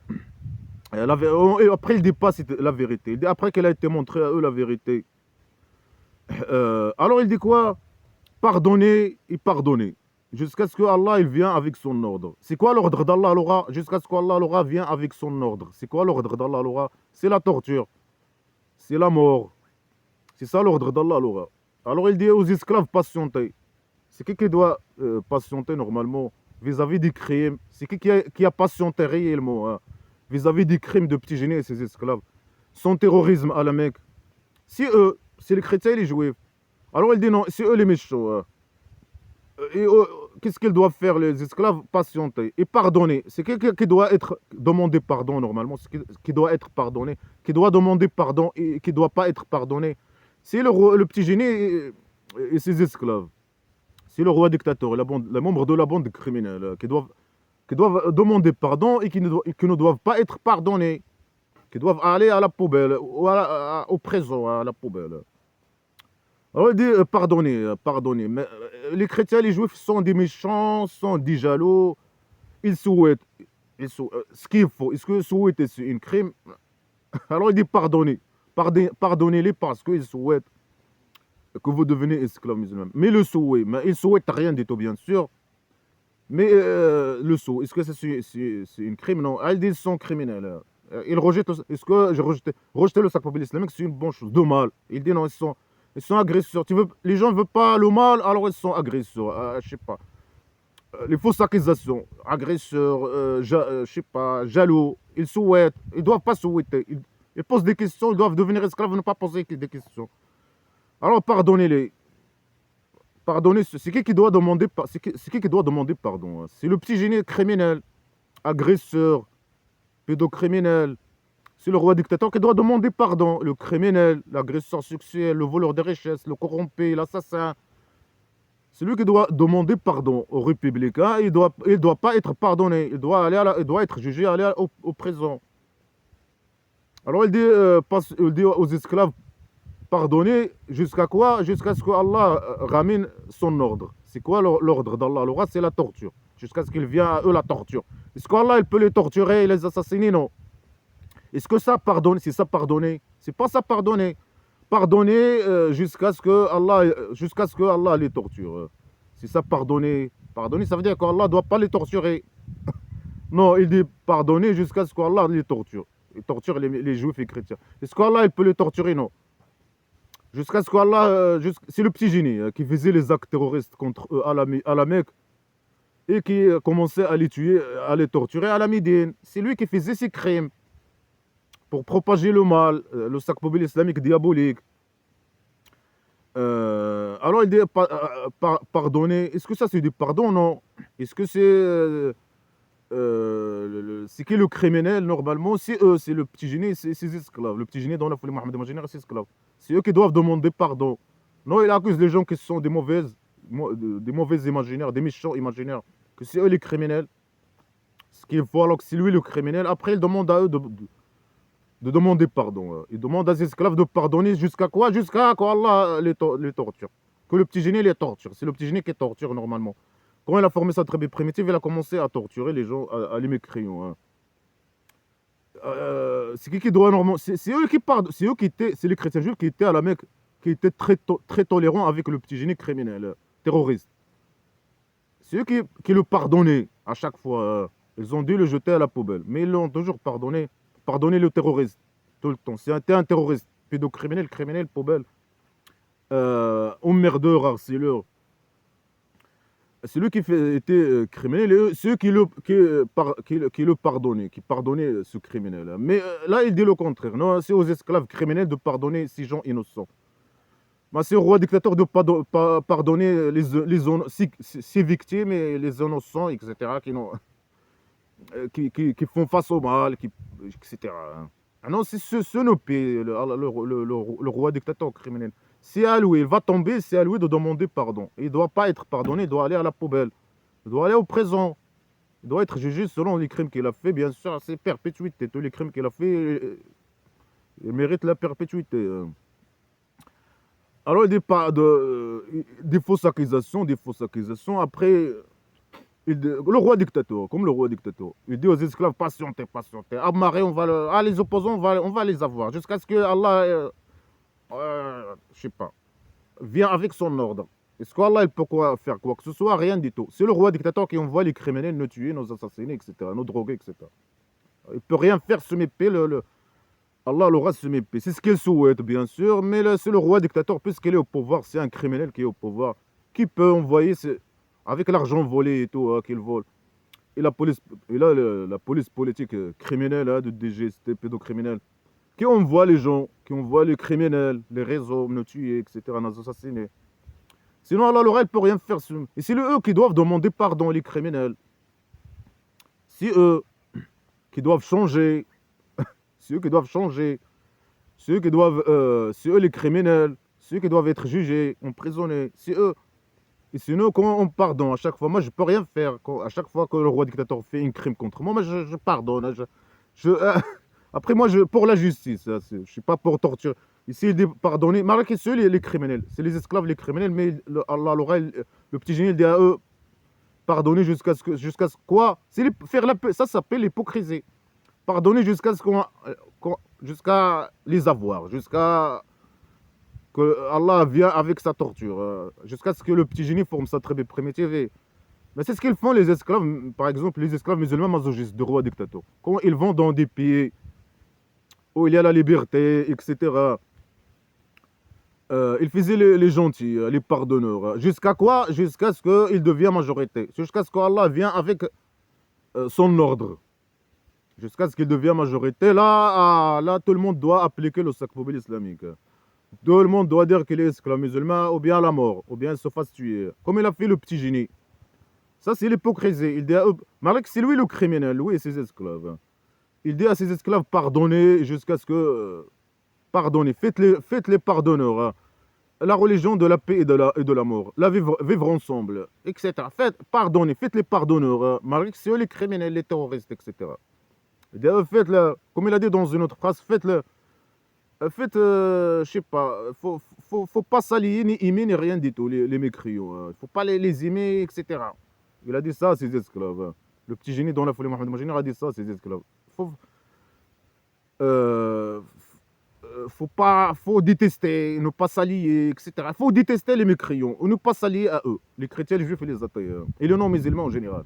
Et après, il dit pas c'est la vérité. Il dit après qu'elle a été montrée à eux la vérité. Alors, il dit quoi? Pardonner et pardonner. Jusqu'à ce que Allah il vient avec son ordre. C'est quoi l'ordre d'Allah l'aura? Jusqu'à ce qu'Allah l'aura vient avec son ordre. C'est quoi l'ordre d'Allah l'aura? C'est la torture. C'est la mort. C'est ça l'ordre d'Allah l'aura. Alors il dit aux esclaves patienter. C'est qui doit patienter normalement vis-à-vis des crimes? C'est qui a patienté réellement hein, vis-à-vis des crimes de petits génies et ses esclaves? Son terrorisme à la Mecque. Si eux, c'est les chrétiens et les juifs. Alors il dit non, c'est eux les méchants. Hein. Et qu'est-ce qu'ils doivent faire les esclaves? Patienter et pardonner. C'est qui doit être demandé pardon normalement, c'est qui doit être pardonné, qui doit demander pardon et qui ne doit pas être pardonné. C'est le petit génie et ses esclaves. C'est le roi dictateur et les membres de la bande criminelle qui doivent demander pardon et qui ne doivent pas être pardonnés, qui doivent aller à la poubelle ou au présent, à la poubelle. Alors il dit pardonnez. Mais les chrétiens et les juifs sont des méchants, sont des jaloux. Ils souhaitent, ce qu'il faut. Est-ce que souhaiter c'est un crime? Alors il dit pardonnez. Pardonnez-les parce qu'ils souhaitent que vous deveniez esclaves musulmans. Mais le souhait, mais ils souhaitent rien du tout bien sûr. Mais le souhait, est-ce que c'est un crime? Non, ils disent qu'ils sont criminels. Ils rejettent, est-ce que rejeter le sac poubelle islamique c'est une bonne chose? De mal. Il dit non, ils sont agresseurs. Les gens ne veulent pas le mal, alors ils sont agresseurs. Je sais pas. Les fausses accusations. Agresseurs, je sais pas, jaloux. Ils souhaitent. Ils ne doivent pas souhaiter. Ils posent des questions. Ils doivent devenir esclaves et ne pas poser des questions. Alors pardonnez-les. Pardonnez. C'est qui doit demander, qui doit demander pardon? Hein? C'est le petit génie criminel, agresseur, pédocriminel. C'est le roi dictateur qui doit demander pardon. Le criminel, l'agresseur sexuel, le voleur de richesses, le corrompu, l'assassin. C'est lui qui doit demander pardon aux républicains. Il doit pas être pardonné. Il doit être jugé, aller au présent. Alors il dit aux esclaves, pardonner jusqu'à quoi? Jusqu'à ce que Allah ramène son ordre. C'est quoi l'ordre d'Allah? Le roi, c'est la torture. Jusqu'à ce qu'il vienne à eux la torture. Est-ce qu'Allah il peut les torturer et les assassiner? Non. Est-ce que ça pardonne? C'est ça pardonner? C'est pas ça pardonner. Pardonner jusqu'à ce que Allah les torture. C'est ça pardonner. Pardonner, ça veut dire qu'Allah ne doit pas les torturer. Non, il dit pardonner jusqu'à ce qu'Allah les torture. Il torture les juifs et les chrétiens. Est-ce qu'Allah il peut les torturer? Non. Jusqu'à ce qu'Allah... c'est le petit génie qui faisait les actes terroristes contre eux à la Mecque et qui commençait à les tuer, à les torturer à la Médine. C'est lui qui faisait ces crimes pour propager le mal, le sac poubelle islamique diabolique. Alors il dit pardonner. Est-ce que ça c'est du pardon? Non. Est-ce que c'est qui le criminel normalement? C'est eux, c'est le petit génie, c'est ses esclaves. Le petit génie dans la folie Mohammed imaginaire, c'est ses esclaves. C'est eux qui doivent demander pardon. Non, il accuse les gens qui sont des mauvais imaginaires, des méchants imaginaires, que c'est eux les criminels. Ce qu'il faut alors que c'est lui le criminel. Après, il demande à eux de demander pardon. Il demande à ses esclaves de pardonner jusqu'à quoi? Jusqu'à quoi Allah les torture. Que le petit génie les torture. C'est le petit génie qui torture normalement. Quand il a formé sa tribu primitive, il a commencé à torturer les gens, à les mécrire. Hein. C'est qui doit normalement... C'est eux qui pardonnent. C'est les chrétiens juifs qui étaient à la Mecque, qui étaient très tolérants avec le petit génie criminel, terroriste. C'est eux qui le pardonnaient à chaque fois. Ils ont dû le jeter à la poubelle. Mais ils l'ont toujours pardonné. Pardonné le terroriste. Tout le temps. Si t'es un terroriste, pédocriminel, criminel, poubelle, emmerdeur, harceleur, celui qui était criminel, ceux qui le pardonnaient, qui pardonnaient ce criminel. Mais là, il dit le contraire. Non, c'est aux esclaves criminels de pardonner ces gens innocents. Bah, c'est au roi dictateur de pardonner ces victimes et les innocents, etc., qui font face au mal, etc. Ah non, c'est ce nos pays, le roi dictateur criminel. C'est à lui, il va tomber, c'est à lui de demander pardon. Il ne doit pas être pardonné, il doit aller à la poubelle. Il doit aller au présent. Il doit être jugé selon les crimes qu'il a fait. Bien sûr, c'est perpétuité. Tous les crimes qu'il a fait, il mérite la perpétuité. Alors, il dit pas des fausses accusations, des fausses accusations. Après, le roi dictateur, comme le roi dictateur, il dit aux esclaves, patientez, patientez. Amarrez, les opposants, on va les avoir. Jusqu'à ce que Allah, je sais pas, vient avec son ordre. Est-ce qu'Allah il peut faire quoi que ce soit? Rien du tout. C'est le roi dictateur qui envoie les criminels nous tuer, nous assassiner, etc., nous droguer, etc. Il ne peut rien faire, se mépier, Allah l'aura se mépier. C'est ce qu'il souhaite, bien sûr, mais c'est le roi dictateur, puisqu'il est au pouvoir, c'est un criminel qui est au pouvoir, qui peut envoyer, avec l'argent volé et tout, qu'il vole. Et la police politique criminelle de DGST, pédocriminels, qui envoie les gens, qui envoie les criminels, les réseaux, nous tuer, etc., nous assassiner. Sinon, Allah ne peut rien faire. Et c'est eux qui doivent demander pardon, les criminels. C'est eux qui doivent changer. C'est eux qui doivent changer. C'est eux les criminels. C'est eux qui doivent être jugés, emprisonnés. C'est eux. Et sinon, quand on pardonne à chaque fois, moi je peux rien faire. À chaque fois que le roi dictateur fait un crime contre moi, je pardonne. Après, moi, pour la justice, je ne suis pas pour torture. Ici, il dit pardonner. Malgré ceux, les criminels. C'est les esclaves, les criminels, mais Allah, le petit génie, il dit à eux pardonner jusqu'à ce quoi? Faire la paix. Ça s'appelle l'hypocrisie. Pardonner jusqu'à jusqu'à les avoir. Jusqu'à que Allah vient avec sa torture. Jusqu'à ce que le petit génie forme sa tribu primitive. Mais c'est ce qu'ils font, les esclaves. Par exemple, les esclaves musulmans masochistes de roi dictateur. Quand ils vont dans des pays où il y a la liberté, etc. Il faisait les gentils, les pardonneurs. Jusqu'à quoi? Jusqu'à ce qu'il devienne majorité. Jusqu'à ce qu'Allah vienne avec son ordre. Jusqu'à ce qu'il devienne majorité. Là, tout le monde doit appliquer le sacre islamique. Tout le monde doit dire qu'il est esclave musulman, ou bien à la mort, ou bien il se fasse tuer. Comme il a fait le petit génie. Ça, c'est l'hypocrisie. Il dit malgré que c'est lui le criminel, lui et ses esclaves. Il dit à ses esclaves, pardonnez jusqu'à ce que... pardonnez, faites-les pardonneurs. Hein. La religion de la paix et de la mort. La vivre ensemble, etc. Pardonnez, faites-les pardonneurs. Hein. Malgré que c'est eux les criminels, les terroristes, etc. Il dit, faites-le, comme il a dit dans une autre phrase, faites-le. Je sais pas, faut pas s'allier, ni aimer, ni rien du tout, les mécréants. Hein. Faut pas les aimer, etc. Il a dit ça à ses esclaves. Hein. Le petit génie dans la folie Mohamed Majini a dit ça à ses esclaves. Faut détester, ne pas s'allier, etc. Il faut détester les mécréants, ou ne pas s'allier à eux, les chrétiens, les juifs et les athées, et les non-musulmans en général.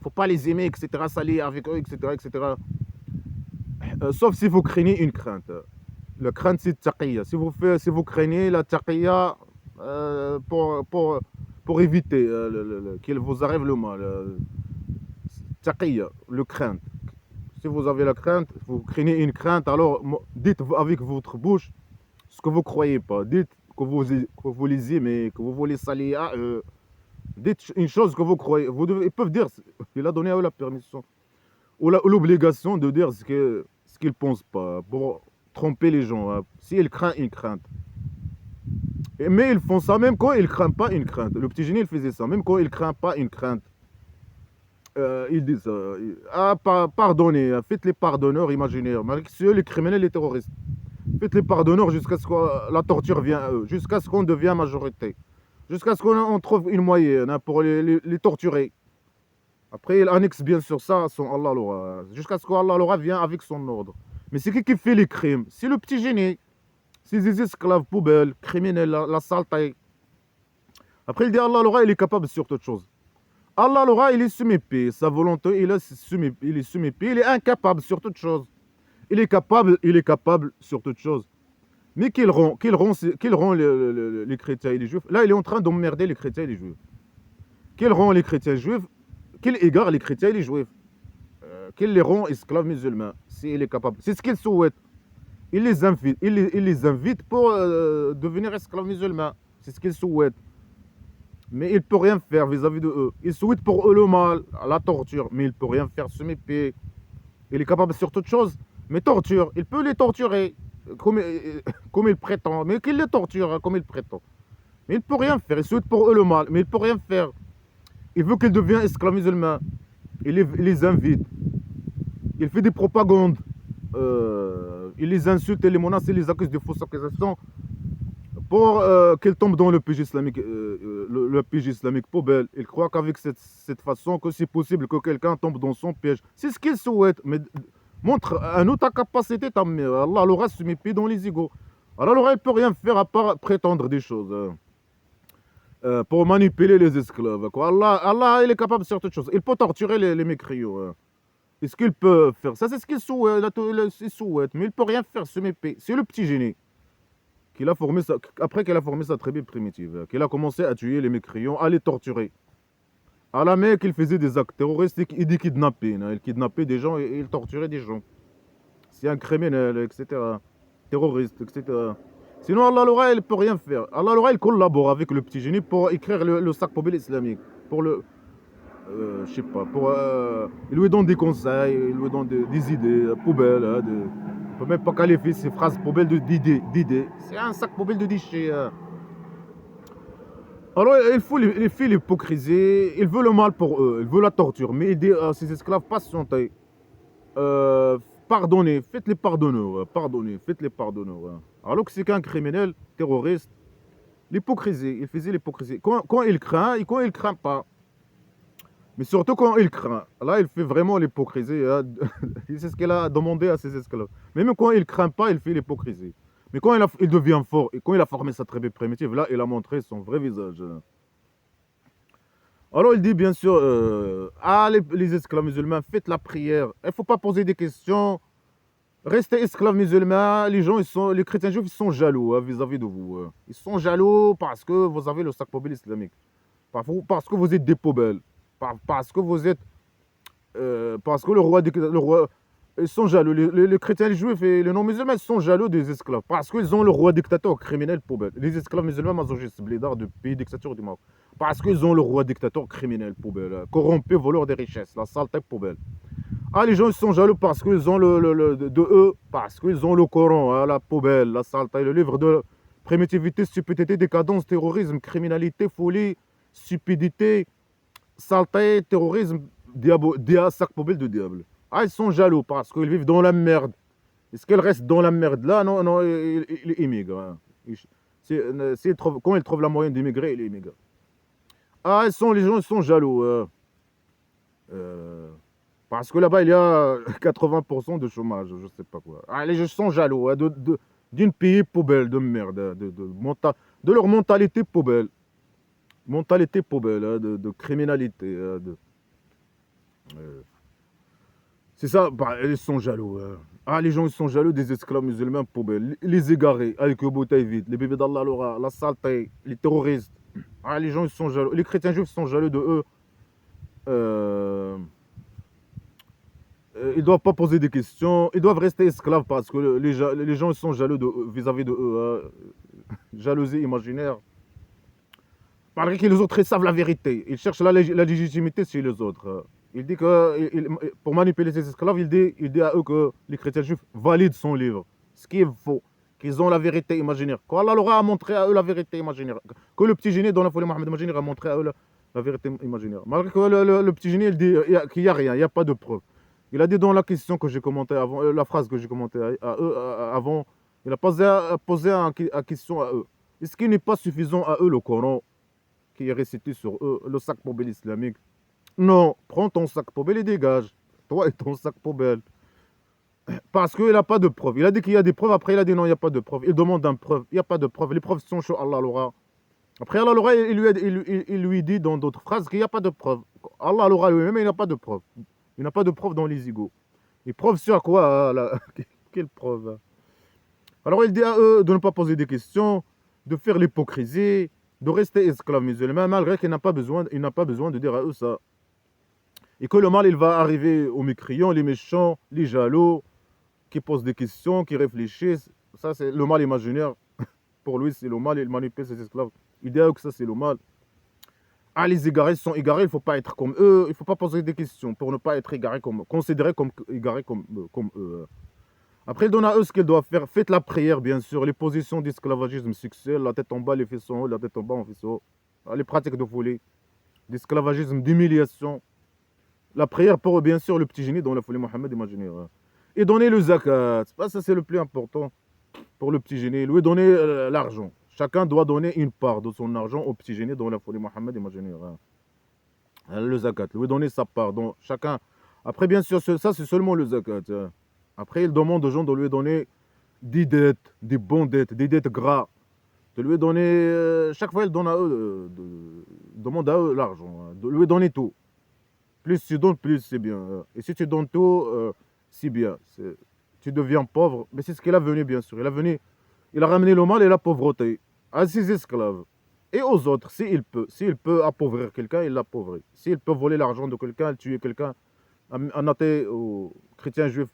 Faut pas les aimer, etc., s'allier avec eux, etc., etc. Sauf si vous craignez une crainte. La crainte, c'est taqiyya. Si vous craignez la taqiyya pour éviter qu'il vous arrive le mal. Taqiyya, le crainte. Si vous avez la crainte, vous craignez une crainte, alors dites avec votre bouche ce que vous ne croyez pas. Dites que vous les aimez, que vous voulez s'allier à eux. Dites une chose que vous croyez. Ils peuvent dire, il a donné à eux la permission ou l'obligation de dire ce qu'ils ne pensent pas pour tromper les gens. Hein. S'ils craignent une crainte. Mais ils font ça même quand ils ne craignent pas une crainte. Le petit génie, il faisait ça, même quand il ne craint pas une crainte. Ils disent pardonnez, faites-les pardonneurs imaginaires, malgré que c'est eux les criminels, les terroristes. Faites-les pardonneurs jusqu'à ce que la torture vienne à eux, jusqu'à ce qu'on devienne majorité, jusqu'à ce qu'on trouve une moyenne hein, pour les torturer. Après, il annexe bien sûr ça à son Allah l'aura, jusqu'à ce qu'Allah l'aura vienne avec son ordre. Mais c'est qui fait les crimes? C'est le petit génie. C'est des esclaves poubelles, criminels, la saleté. Après, il dit Allah l'aura, il est capable sur toute chose. Allah l'aura, il est soumis, sa volonté, il est soumis, il est incapable sur toute chose. Il est capable sur toute chose. Mais qu'il rend les chrétiens et les juifs. Là, il est en train d'emmerder les chrétiens et les juifs. Qu'il rend les chrétiens et les juifs, qu'il égare les chrétiens et les juifs. Qu'il les rend esclaves musulmans, s'il est capable. C'est ce qu'il souhaite. Il les invite pour devenir esclaves musulmans. C'est ce qu'il souhaite. Mais il ne peut rien faire vis-à-vis de eux. Il souhaite pour eux le mal, la torture, mais il ne peut rien faire ce mépris. Il est capable sur toute chose, mais torture. Il peut les torturer comme il prétend, mais qu'il les torture comme il prétend. Mais il ne peut rien faire. Il souhaite pour eux le mal, mais il ne peut rien faire. Il veut qu'ils deviennent esclaves musulmans. Il les invite. Il fait des propagandes. Il les insulte, et les menace, il les accuse de fausses accusations pour qu'ils tombent dans le péché islamique, le péché islamique poubelle. Il croit qu'avec cette façon, que c'est possible que quelqu'un tombe dans son piège. C'est ce qu'il souhaite, mais montre à nous ta capacité, ta mère. Allah l'aura se met pieds dans les égaux. Alors Allah, il ne peut rien faire à part prétendre des choses. Pour manipuler les esclaves. Quoi. Allah, il est capable de faire toutes choses. Il peut torturer les mécréants. Est-ce qu'il peut faire ça? C'est ce qu'il souhaite, il souhaite, mais il ne peut rien faire, ce mépris. C'est le petit génie qu'il a formé après qu'il a formé sa tribu primitive, qu'il a commencé à tuer les mécréants, à les torturer. À la Mecque, il faisait des actes terroristiques et des kidnappings. Il kidnappait des gens et il torturait des gens. C'est un criminel, etc. Terroriste, etc. Sinon, Allah l'aura, il ne peut rien faire. Allah l'aura, il collabore avec le petit génie pour écrire le sac poubelle islamique. Pour le. Je sais pas. Il lui donne des conseils, il lui donne des idées poubelles. On ne peut même pas qualifier ces phrases poubelles d'idées. C'est un sac poubelle de déchets. Alors, il fait l'hypocrisie. Il veut le mal pour eux. Il veut la torture. Mais il dit à ses esclaves, patientez. Pardonnez, faites-les pardonner, pardonnez, faites-les pardonner. Alors que c'est qu'un criminel, terroriste, l'hypocrisie, il faisait l'hypocrisie. Quand il craint et quand il craint pas. Mais surtout quand il craint. Là, il fait vraiment l'hypocrisie. C'est ce qu'il a demandé à ses esclaves. Mais même quand il craint pas, il fait l'hypocrisie. Mais quand il devient fort et quand il a formé sa tribu primitive, là, il a montré son vrai visage. Alors il dit bien sûr, les esclaves musulmans, faites la prière. Il ne faut pas poser des questions. Restez esclaves musulmans. Les chrétiens juifs, ils sont jaloux vis-à-vis de vous. Ils sont jaloux parce que vous avez le sac poubelle islamique. Parce que vous êtes des poubelles. Parce que vous êtes... parce que le roi... Ils sont jaloux. Les chrétiens, les juifs et les non-musulmans sont jaloux des esclaves. Parce qu'ils ont le roi dictateur criminel poubelle. Les esclaves musulmans, masochistes, blédards du pays dictature du Maroc. Parce qu'ils ont le roi dictateur criminel poubelle. Corrompu, voleur des richesses. La saleté poubelle. Ah, les gens ils sont jaloux parce qu'ils ont de eux, parce qu'ils ont le Coran, la poubelle, la saleté, le livre de primitivité, stupidité, décadence, terrorisme, criminalité, folie, stupidité, saleté, terrorisme, sac poubelle de diable. Ah, ils sont jaloux parce qu'ils vivent dans la merde. Est-ce qu'ils restent dans la merde là? Non, non, ils immigrent. Hein. Quand ils trouvent la moyenne d'immigrer, ils immigrent. Ah, les gens ils sont jaloux. Parce que là-bas, il y a 80% de chômage, je sais pas quoi. Ah, les gens sont jaloux d'une pays poubelle de merde, de leur mentalité poubelle. Mentalité poubelle, de criminalité. C'est ça, ils sont jaloux. Ah, les gens ils sont jaloux des esclaves musulmans poubelles. Les égarés, avec le bouteille vide, les bébés d'Allah, la saleté, les terroristes. Ah, les gens ils sont jaloux. Les chrétiens juifs sont jaloux de eux. Ils ne doivent pas poser des questions. Ils doivent rester esclaves parce que les gens ils sont jaloux vis-à-vis de eux. Jalousie imaginaire. Malgré que les autres ils savent la vérité. Ils cherchent la légitimité chez les autres. Il dit que pour manipuler ces esclaves, il dit à eux que les chrétiens juifs valident son livre. Ce qui est faux. Qu'ils ont la vérité imaginaire. Qu'Allah leur a montré à eux la vérité imaginaire. Que le petit génie dans la folie Mohammed imaginaire a montré à eux la vérité imaginaire. Malgré que le petit génie il dit qu'il n'y a rien, il n'y a pas de preuve. Il a dit dans la question que j'ai commentée avant, la phrase que j'ai commentée à eux avant, il a posé une question à eux. Est-ce qu'il n'est pas suffisant à eux le Coran qui est récité sur eux, le sac poubelle islamique? Non, prends ton sac poubelle et dégage. Toi et ton sac poubelle. Parce qu'il n'a pas de preuve. Il a dit qu'il y a des preuves, après il a dit non, il n'y a pas de preuve. Il demande une preuve, il n'y a pas de preuve. Les preuves sont chaudes, Allah l'aura. Après Allah l'aura, il lui dit dans d'autres phrases qu'il n'y a pas de preuve. Allah l'aura lui-même, il n'a pas de preuve. Il n'a pas de preuve dans les égos. Et preuve sur quoi quelle preuve? Alors il dit à eux de ne pas poser des questions, de faire l'hypocrisie, de rester esclave musulman, malgré qu'il n'a pas besoin de dire à eux ça. Et que le mal, il va arriver aux mécréants, les méchants, les jaloux, qui posent des questions, qui réfléchissent. Ça, c'est le mal imaginaire. Pour lui, c'est le mal, il manipule ses esclaves. Il dit à eux que ça, c'est le mal. Ah, les égarés sont égarés, il ne faut pas être comme eux, il ne faut pas poser des questions pour ne pas être égaré comme eux, considéré comme égaré comme eux. Après, il donne à eux ce qu'ils doivent faire. Faites la prière, bien sûr, les positions d'esclavagisme sexuel, la tête en bas, les fesses en haut, la tête en bas, en fesses en haut. Les pratiques de folie, d'esclavagisme, d'humiliation. La prière pour, bien sûr, le petit génie dans la folie Mohammed imaginaire. Et donner le zakat. Ça, c'est le plus important pour le petit génie. Lui donner l'argent. Chacun doit donner une part de son argent au petit génie dans la folie Mohammed imaginaire. Le zakat. Lui donner sa part. Donc, chacun. Après, bien sûr, ça, c'est seulement le zakat. Après, il demande aux gens de lui donner des dettes, des bonnes dettes, des dettes gras. De lui donner. Chaque fois, il donne à eux, demande à eux l'argent. De lui donner tout. Plus tu donnes, plus c'est bien. Et si tu donnes tout, c'est bien. Tu deviens pauvre. Mais c'est ce qu'il a venu, bien sûr. Il a ramené le mal et la pauvreté à ses esclaves. Et aux autres, s'il peut. S'il peut appauvrir quelqu'un, il l'appauvrit. S'il peut voler l'argent de quelqu'un, tuer quelqu'un, un athée ou chrétien juif,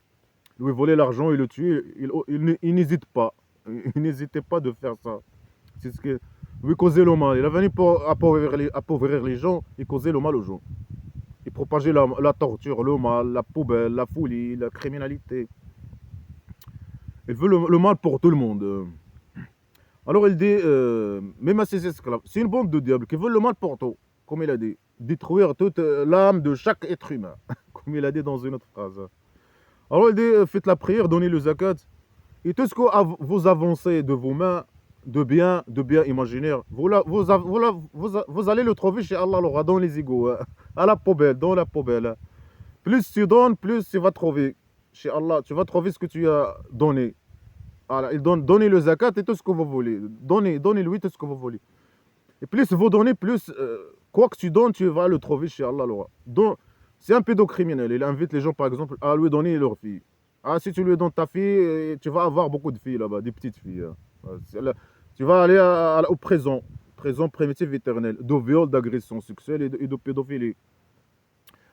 lui voler l'argent et le tuer, il n'hésite pas. Il n'hésitait pas de faire ça. C'est ce que lui causait le mal. Il est venu pour appauvrir les gens et causer le mal aux gens. Et propager la torture, le mal, la poubelle, la folie, la criminalité. Il veut le mal pour tout le monde. Alors il dit, même à ses esclaves, c'est une bande de diables qui veulent le mal pour tout, comme il a dit. Détruire toute l'âme de chaque être humain, comme il a dit dans une autre phrase. Alors il dit, faites la prière, donnez le zakat, et tout ce que vous avancez de vos mains, de biens imaginaires, vous allez le trouver chez Allah, dans les égouts, à la poubelle, dans la poubelle. Plus tu donnes, plus tu vas trouver chez Allah, tu vas trouver ce que tu as donné. Voilà, donnez le zakat et tout ce que vous voulez. Donnez-lui tout ce que vous voulez. Et plus vous donnez, plus quoi que tu donnes, tu vas le trouver chez Allah. Donc, c'est un pédocriminel. Il invite les gens, par exemple, à lui donner leur fille. Ah, si tu lui donnes ta fille, tu vas avoir beaucoup de filles là-bas, des petites filles. Tu vas aller au présent primitif éternel, de viol, d'agression sexuelle et de pédophilie.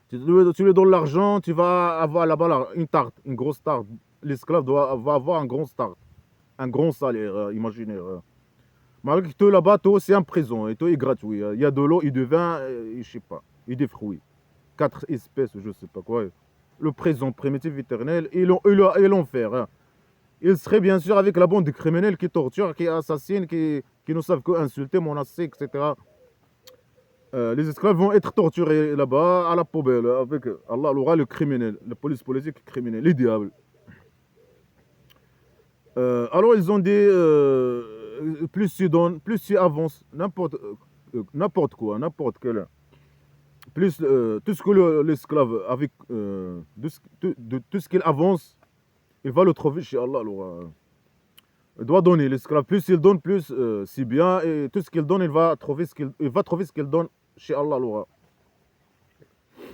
Tu lui donnes l'argent, tu vas avoir là-bas une tarte, une grosse tarte. L'esclave va avoir un grand salaire imaginaire. Malgré que tout là-bas, tout c'est en prison et tout est gratuit. Il y a de l'eau et du vin, et, je sais pas, et des fruits. 4 espèces, je sais pas quoi. Le présent primitif éternel et l'enfer. Il serait bien sûr avec la bande de criminels qui torturent, qui assassinent, qui ne savent qu'insulter, menacer, etc. Les esclaves vont être torturés là-bas à la poubelle avec Allah, l'aura le criminel, la police politique criminelle, les diables. Alors ils ont dit plus tu donnes, plus tu avances, n'importe quoi, n'importe quel. Plus tout ce que l'esclave avec de tout ce qu'il avance, il va le trouver chez Allah. Alors, il doit donner l'esclave. Plus il donne, plus c'est bien. Et tout ce qu'il donne, il va trouver ce qu'il donne chez Allah. Alors,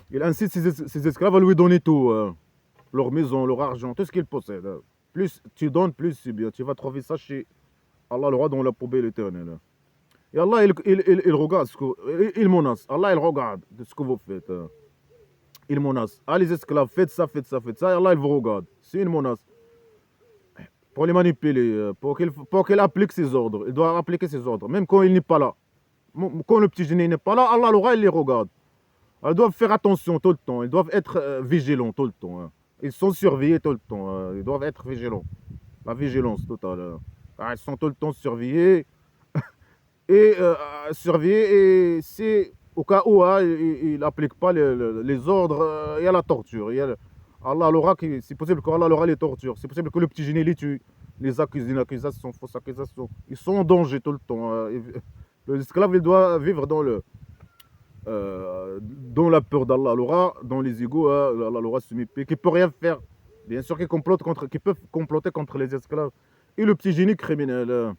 il incite ses esclaves à lui donner tout, leur maison, leur argent, tout ce qu'ils possèdent. Plus tu donnes, plus c'est bien. Tu vas trouver ça chez Allah, le roi, dans la poubelle éternelle. Et Allah, il regarde, il menace. Allah, il regarde de ce que vous faites. Il menace. Ah, les esclaves, faites ça, faites ça, faites ça. Et Allah, il vous regarde. C'est une menace. Pour les manipuler, pour qu'il applique ses ordres. Il doit appliquer ses ordres, même quand il n'est pas là. Quand le petit génie n'est pas là, Allah, le roi, il les regarde. Ils doivent faire attention tout le temps. Ils doivent être vigilants tout le temps. Ils sont surveillés tout le temps. Ils doivent être vigilants. La vigilance totale. Ils sont tout le temps surveillés. Et surveiller, et c'est au cas où il n'applique pas les ordres, il y a la torture. Allah l'aura, c'est possible qu'Allah l'aura les tortures. C'est possible que le petit génie les tue. Les accusations, fausses accusations. Ils sont en danger tout le temps. L'esclave, il doit vivre dans la peur d'Allah l'aura, dans les égouts. Allah l'aura semi-paix, qui ne peut rien faire. Bien sûr, qui peuvent comploter contre les esclaves. Et le petit génie criminel.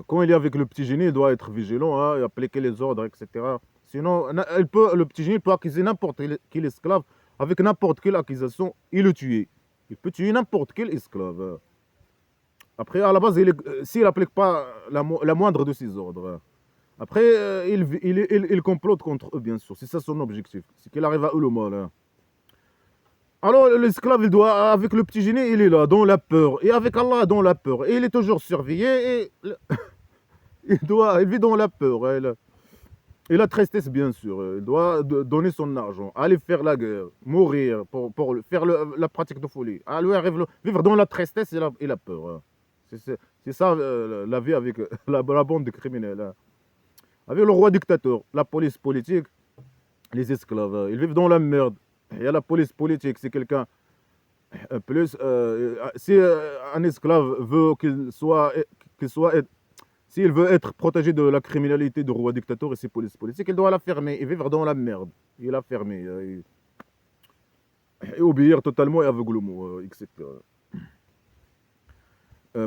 Quand il est avec le petit génie, il doit être vigilant, et appliquer les ordres, etc. Sinon, le petit génie peut accuser n'importe quel esclave avec n'importe quelle accusation et le tuer. Il peut tuer n'importe quel esclave. Après, à la base, s'il n'applique pas la moindre de ses ordres, après, il complote contre eux, bien sûr. C'est ça son objectif. C'est qu'il arrive à eux le mal. Hein. Alors, l'esclave, avec le petit génie, il est là, dans la peur. Et avec Allah, dans la peur. Et il est toujours surveillé. Et il vit dans la peur. Hein, et la tristesse, bien sûr. Il doit donner son argent, aller faire la guerre, mourir pour faire la pratique de folie. À lui arrive vivre dans la tristesse et la peur. Hein. C'est ça la vie avec la bande de criminels. Hein. Avec le roi dictateur, la police politique, les esclaves, ils vivent dans la merde. Il y a la police politique, c'est quelqu'un plus. Si un esclave veut s'il veut être protégé de la criminalité du roi dictateur et ses polices politiques, il doit la fermer et vivre dans la merde. Il la fermer et obéir totalement et aveuglement, etc.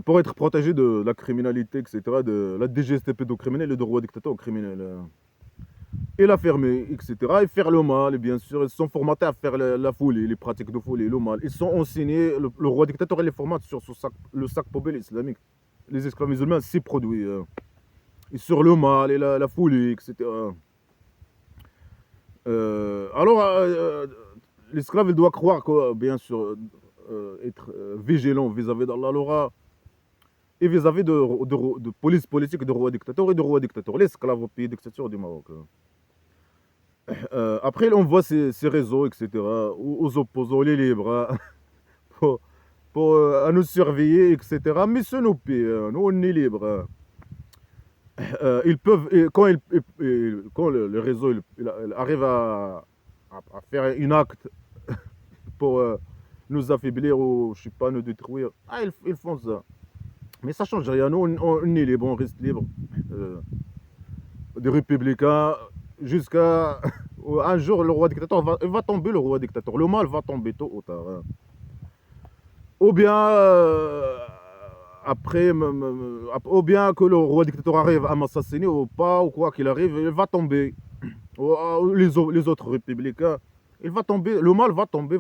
Pour être protégé de la criminalité, etc., de la DGST pédocriminelle et du roi dictateur criminel. Et la fermer, etc. Et faire le mal, et bien sûr, ils sont formatés à faire la folie, les pratiques de folie, le mal. Ils sont enseignés, le roi dictateur les formate sur le sac poubelle islamique. Les esclaves musulmans s'y produisent. Et sur le mal et la folie, etc. L'esclave, il doit croire que, bien sûr, être vigilant vis-à-vis d'Allah l'aura et vis-à-vis de police politique, de roi dictateur et de roi dictateur. L'esclave au pays dictature du Maroc. Après, on voit ces réseaux, etc., aux opposants, les libres, hein, à nous surveiller, etc. Mais c'est nos pays, hein, nous on est libres. Ils peuvent, quand le réseau il arrive à faire un acte pour nous affaiblir ou, je sais pas, nous détruire, ils font ça. Mais ça change rien, nous on est libres, on reste libres. Des républicains, jusqu'à un jour le roi dictateur va tomber, le roi dictateur. Le mal va tomber tôt ou tard. Hein. Ou bien ou bien que le roi dictateur arrive à m'assassiner ou pas, ou quoi qu'il arrive, il va tomber. Ou les autres républicains, il va tomber, le mal va tomber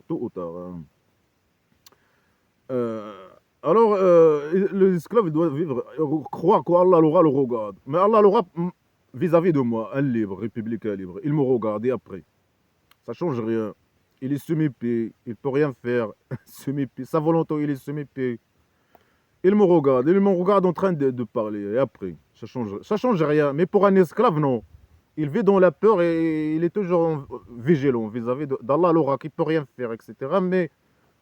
tôt ou tard. Hein. Alors, l'esclave doit vivre, croire qu'Allah l'aura le regarde. Mais Allah l'aura vis-à-vis de moi, un libre, républicain libre. Il me regarde et après. Ça ne change rien. Il est semi-paix, il ne peut rien faire. Semi-paix, sa volonté, il est semi-paix. Il me regarde en train de parler. Et après, ça change rien. Mais pour un esclave, non. Il vit dans la peur et il est toujours vigilant vis-à-vis d'Allah l'aura qui ne peut rien faire, etc. Mais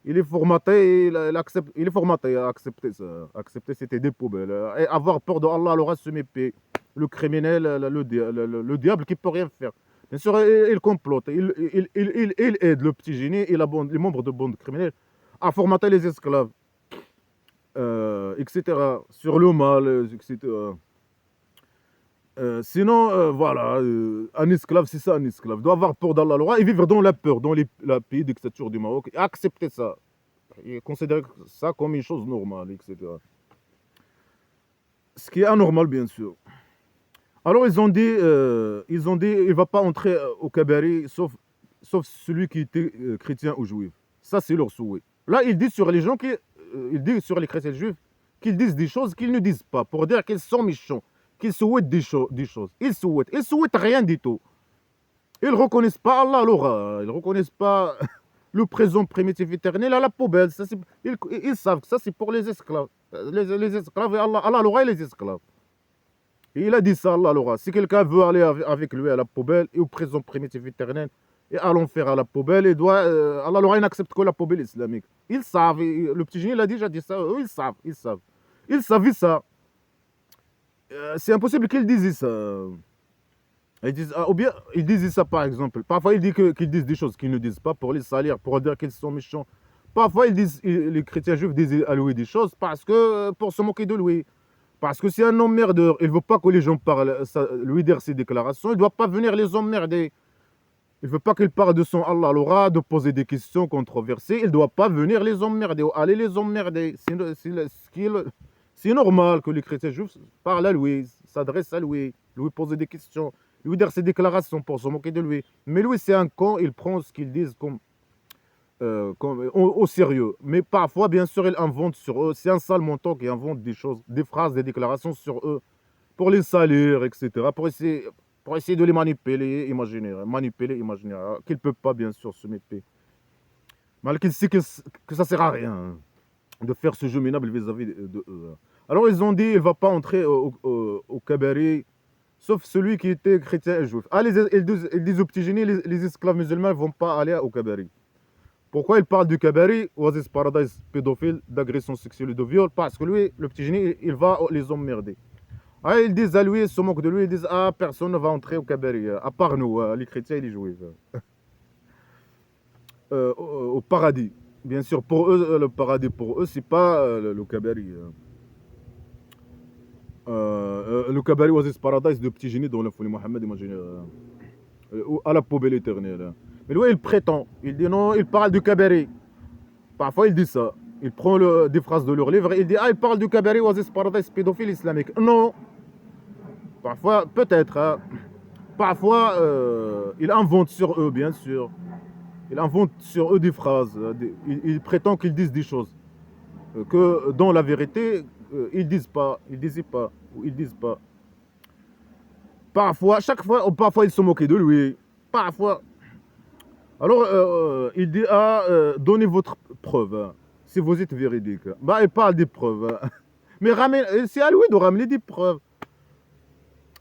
il est formaté, il est formaté à accepter ça. Accepter c'était des poubelles. Et avoir peur de Allah l'aura semi-paix. Le criminel, le diable qui ne peut rien faire. Bien sûr, il complote, il aide le petit génie et les membres de bande criminelle à formater les esclaves, etc. Sur le mal, etc. Sinon, voilà, un esclave, c'est ça un esclave. Il doit avoir peur d'Allah l'aura et vivre dans la peur, dans les pays dictature du Maroc, et accepter ça. Et considérer ça comme une chose normale, etc. Ce qui est anormal, bien sûr. Alors ils ont dit, il ne va pas entrer au cabaret sauf celui qui était chrétien ou juif. Ça, c'est leur souhait. Là, il dit sur les gens il dit sur les chrétiens juifs qu'ils disent des choses qu'ils ne disent pas, pour dire qu'ils sont méchants, qu'ils souhaitent des choses. Ils souhaitent rien du tout. Ils ne reconnaissent pas Allah l'aura, ils ne reconnaissent pas le présent primitif éternel à la poubelle. Ça, ils savent que ça, c'est pour les esclaves. Les esclaves et Allah l'aura et les esclaves. Et il a dit ça, Allah l'aura. Si quelqu'un veut aller avec lui à la poubelle et au présent primitif éternel et à l'enfer à la poubelle, Allah l'aura, il n'accepte que la poubelle islamique. Ils savent, le petit génie, il a déjà dit ça, eux, ils savent. Ils savaient ça. C'est impossible qu'ils disent ça. Ou bien, ils disent ça par exemple. Parfois, ils disent qu'ils disent des choses qu'ils ne disent pas pour les salir, pour dire qu'ils sont méchants. Parfois, les chrétiens juifs disent à lui des choses pour se moquer de lui. Parce que c'est un emmerdeur, il ne veut pas que les gens parlent, lui dire ses déclarations, il ne doit pas venir les emmerder. Il ne veut pas qu'il parle de son Allah l'aura, de poser des questions controversées, il ne doit pas venir les emmerder ou aller les emmerder. C'est normal que les chrétiens juifs parlent à lui, s'adressent à lui, lui poser des questions. lui dire ses déclarations pour se moquer de lui. Mais lui, c'est un con, il prend ce qu'ils disent au sérieux. Mais parfois, bien sûr, il invente sur eux. C'est un sale menton qui invente des choses, des phrases, des déclarations sur eux pour les salir, etc. Pour essayer de les manipuler imaginaire, qu'il ne peut pas, bien sûr, se méfier. Malgré qu'il sait que ça ne sert à rien de faire ce jeu minable vis-à-vis de eux. Alors, ils ont dit, il ne va pas entrer au cabaret, sauf celui qui était chrétien et juif. Ah, ils disent aux petits génies, les esclaves musulmans ne vont pas aller au cabaret. Pourquoi il parle du cabaret, Oasis Paradise, pédophile, d'agression sexuelle et de viol? Parce que lui, le petit génie, il va les emmerder. Ah, ils disent à lui, ils se moquent de lui, ils disent, ah, personne ne va entrer au cabaret, à part nous, les chrétiens et les juifs. Au paradis. Bien sûr, pour eux, le paradis, pour eux, c'est pas le cabaret. Le cabaret Oasis Paradise de petit génie dans la folie Mohammed, imaginez, à la poubelle éternelle. Mais lui, il prétend, il dit non, il parle du cabaret. Parfois, il dit ça. Il prend des phrases de leur livre, il dit, ah, il parle du cabaret Oasis Paradise pédophile islamique. Non. Parfois, peut-être. Hein. Parfois, il invente sur eux, bien sûr. Il invente sur eux des phrases. Il prétend qu'ils disent des choses. Que dans la vérité, ils disent pas. Ils disaient pas. Ou ils disent pas. Parfois, chaque fois, parfois ils se moquaient de lui. Parfois. Alors, il dit, ah, donnez votre preuve. Hein, si vous êtes véridique. Bah, il parle des preuves. Hein. Mais c'est à lui de ramener des preuves.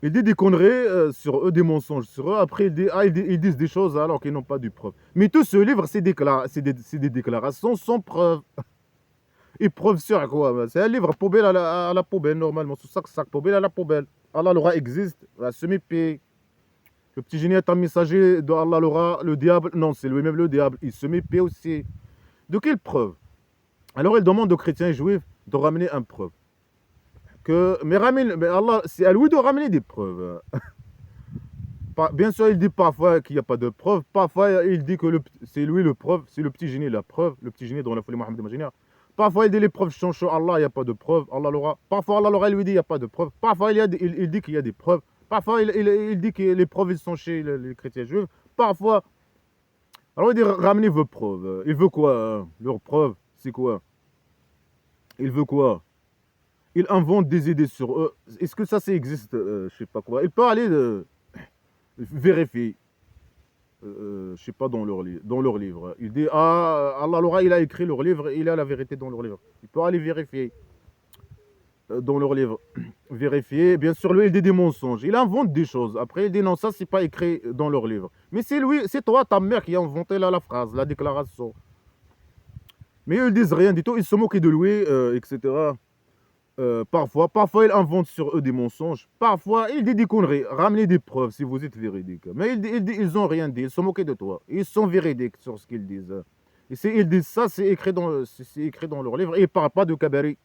Il dit des conneries sur eux, des mensonges sur eux. Après, ils disent des choses alors qu'ils n'ont pas de preuves. Mais tout ce livre, c'est des déclarations sans preuve. Et preuve sur quoi? C'est un livre poubelle à la poubelle, normalement. C'est ça que sac poubelle à la poubelle. Allah l'aura existe, la semi-paix. Le petit génie est un messager de Allah l'aura, le diable. Non, c'est lui-même le diable. Il se met aussi. De quelle preuve? Alors, il demande aux chrétiens et juifs de ramener une preuve. Mais Allah, c'est à lui de ramener des preuves. Bien sûr, il dit parfois qu'il n'y a pas de preuve. Parfois, il dit que c'est lui le preuve. C'est le petit génie la preuve. Le petit génie dans la folie Mohammed imaginaire. Parfois, il dit les preuves sont chez Allah, il n'y a pas de preuve. Allah l'aura. Parfois, Allah l'aura, lui dit il n'y a pas de preuve. Parfois, il dit qu'il y a des preuves. Parfois, il dit que les preuves ils sont chez les chrétiens juifs. Parfois. Alors, il dit ramenez vos preuves. Il veut quoi hein? Leurs preuves, c'est quoi? Il veut quoi? Il invente des idées sur eux. Est-ce que ça existe je sais pas quoi. Il peut aller vérifier. Je sais pas, dans leur livre. Il dit, ah, Allah l'aura, il a écrit leur livre, il a la vérité dans leur livre. Il peut aller vérifier dans leur livre. Vérifier. Bien sûr, lui, il dit des mensonges. Il invente des choses. Après, il dit, non, ça, c'est pas écrit dans leur livre. Mais c'est lui, c'est toi, ta mère, qui a inventé là, la phrase, la déclaration. Mais eux, ils disent rien du tout. Ils se moquent de lui, etc. Parfois, il invente sur eux des mensonges. Parfois, il dit des conneries. Ramenez des preuves si vous êtes véridique. Mais ils n'ont rien dit. Ils se moquent de toi. Ils sont véridiques sur ce qu'ils disent. Et ils disent ça, c'est écrit dans leur livre. Et ils ne parlent pas de cabaret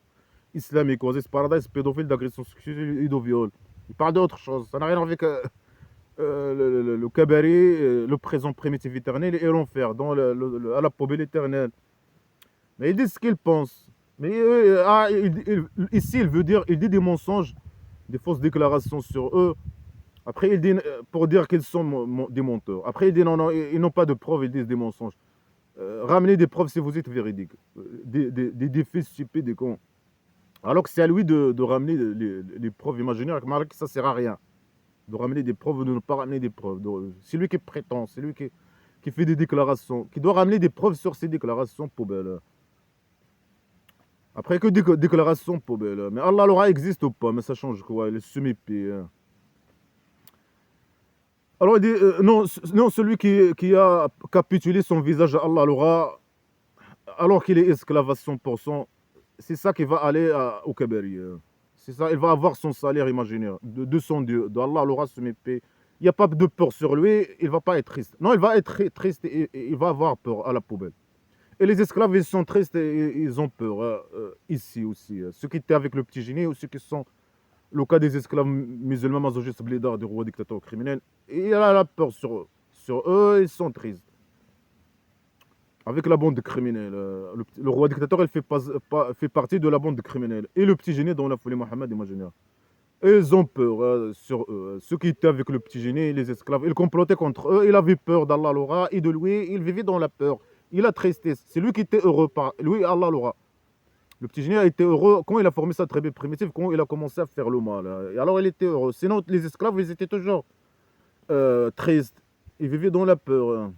islamique, Oasis Paradise, pédophile, d'agression sexuelle et de viol. Ils parlent d'autre chose. Ça n'a rien à voir avec le cabaret, le présent primitif éternel et l'enfer, à la poubelle éternelle. Mais ils disent ce qu'ils pensent. Mais ici, il dit des mensonges, des fausses déclarations sur eux. Après, il dit, pour dire qu'ils sont des menteurs. Après, il dit non, ils n'ont pas de preuves, ils disent des mensonges. Ramenez des preuves si vous êtes véridique. Des défis stupides et cons. Alors que c'est à lui de ramener les preuves imaginaires, malgré que ça ne sert à rien. De ramener des preuves ou de ne pas ramener des preuves. C'est lui qui prétend, c'est lui qui fait des déclarations, qui doit ramener des preuves sur ces déclarations poubelles. Après, que des déclarations poubelles. Mais Allah l'aura existe ou pas, mais ça change quoi? Il est semi-pi. Hein. Alors il dit, non, celui qui a capitulé son visage à Allah l'aura, alors qu'il est esclave à 100%, c'est ça qui va aller au Kabari. C'est ça, il va avoir son salaire imaginaire de son Dieu, de Allah l'aura semi-pi. Il n'y a pas de peur sur lui, il ne va pas être triste. Non, il va être triste et il va avoir peur à la poubelle. Et les esclaves, ils sont tristes et ils ont peur, ici aussi. Ceux qui étaient avec le petit génie ou ceux qui sont le cas des esclaves musulmans, masochistes, blédards, des rois dictateurs criminels. Et il a la peur sur eux. Sur eux, ils sont tristes. Avec la bande de criminels. Le roi dictateur, il fait partie de la bande de criminels. Et le petit génie dans la folie Mohammed, imaginaire. Et ils ont peur sur eux. Ceux qui étaient avec le petit génie, les esclaves, ils complotaient contre eux. Il avait peur d'Allah l'aura et de lui. Il vivait dans la peur. Il a tristesse. C'est lui qui était heureux. Lui, Allah l'aura. Le petit génie a été heureux quand il a formé sa tribu primitive, quand il a commencé à faire le mal. Et alors il était heureux. Sinon, les esclaves, ils étaient toujours tristes. Ils vivaient dans la peur.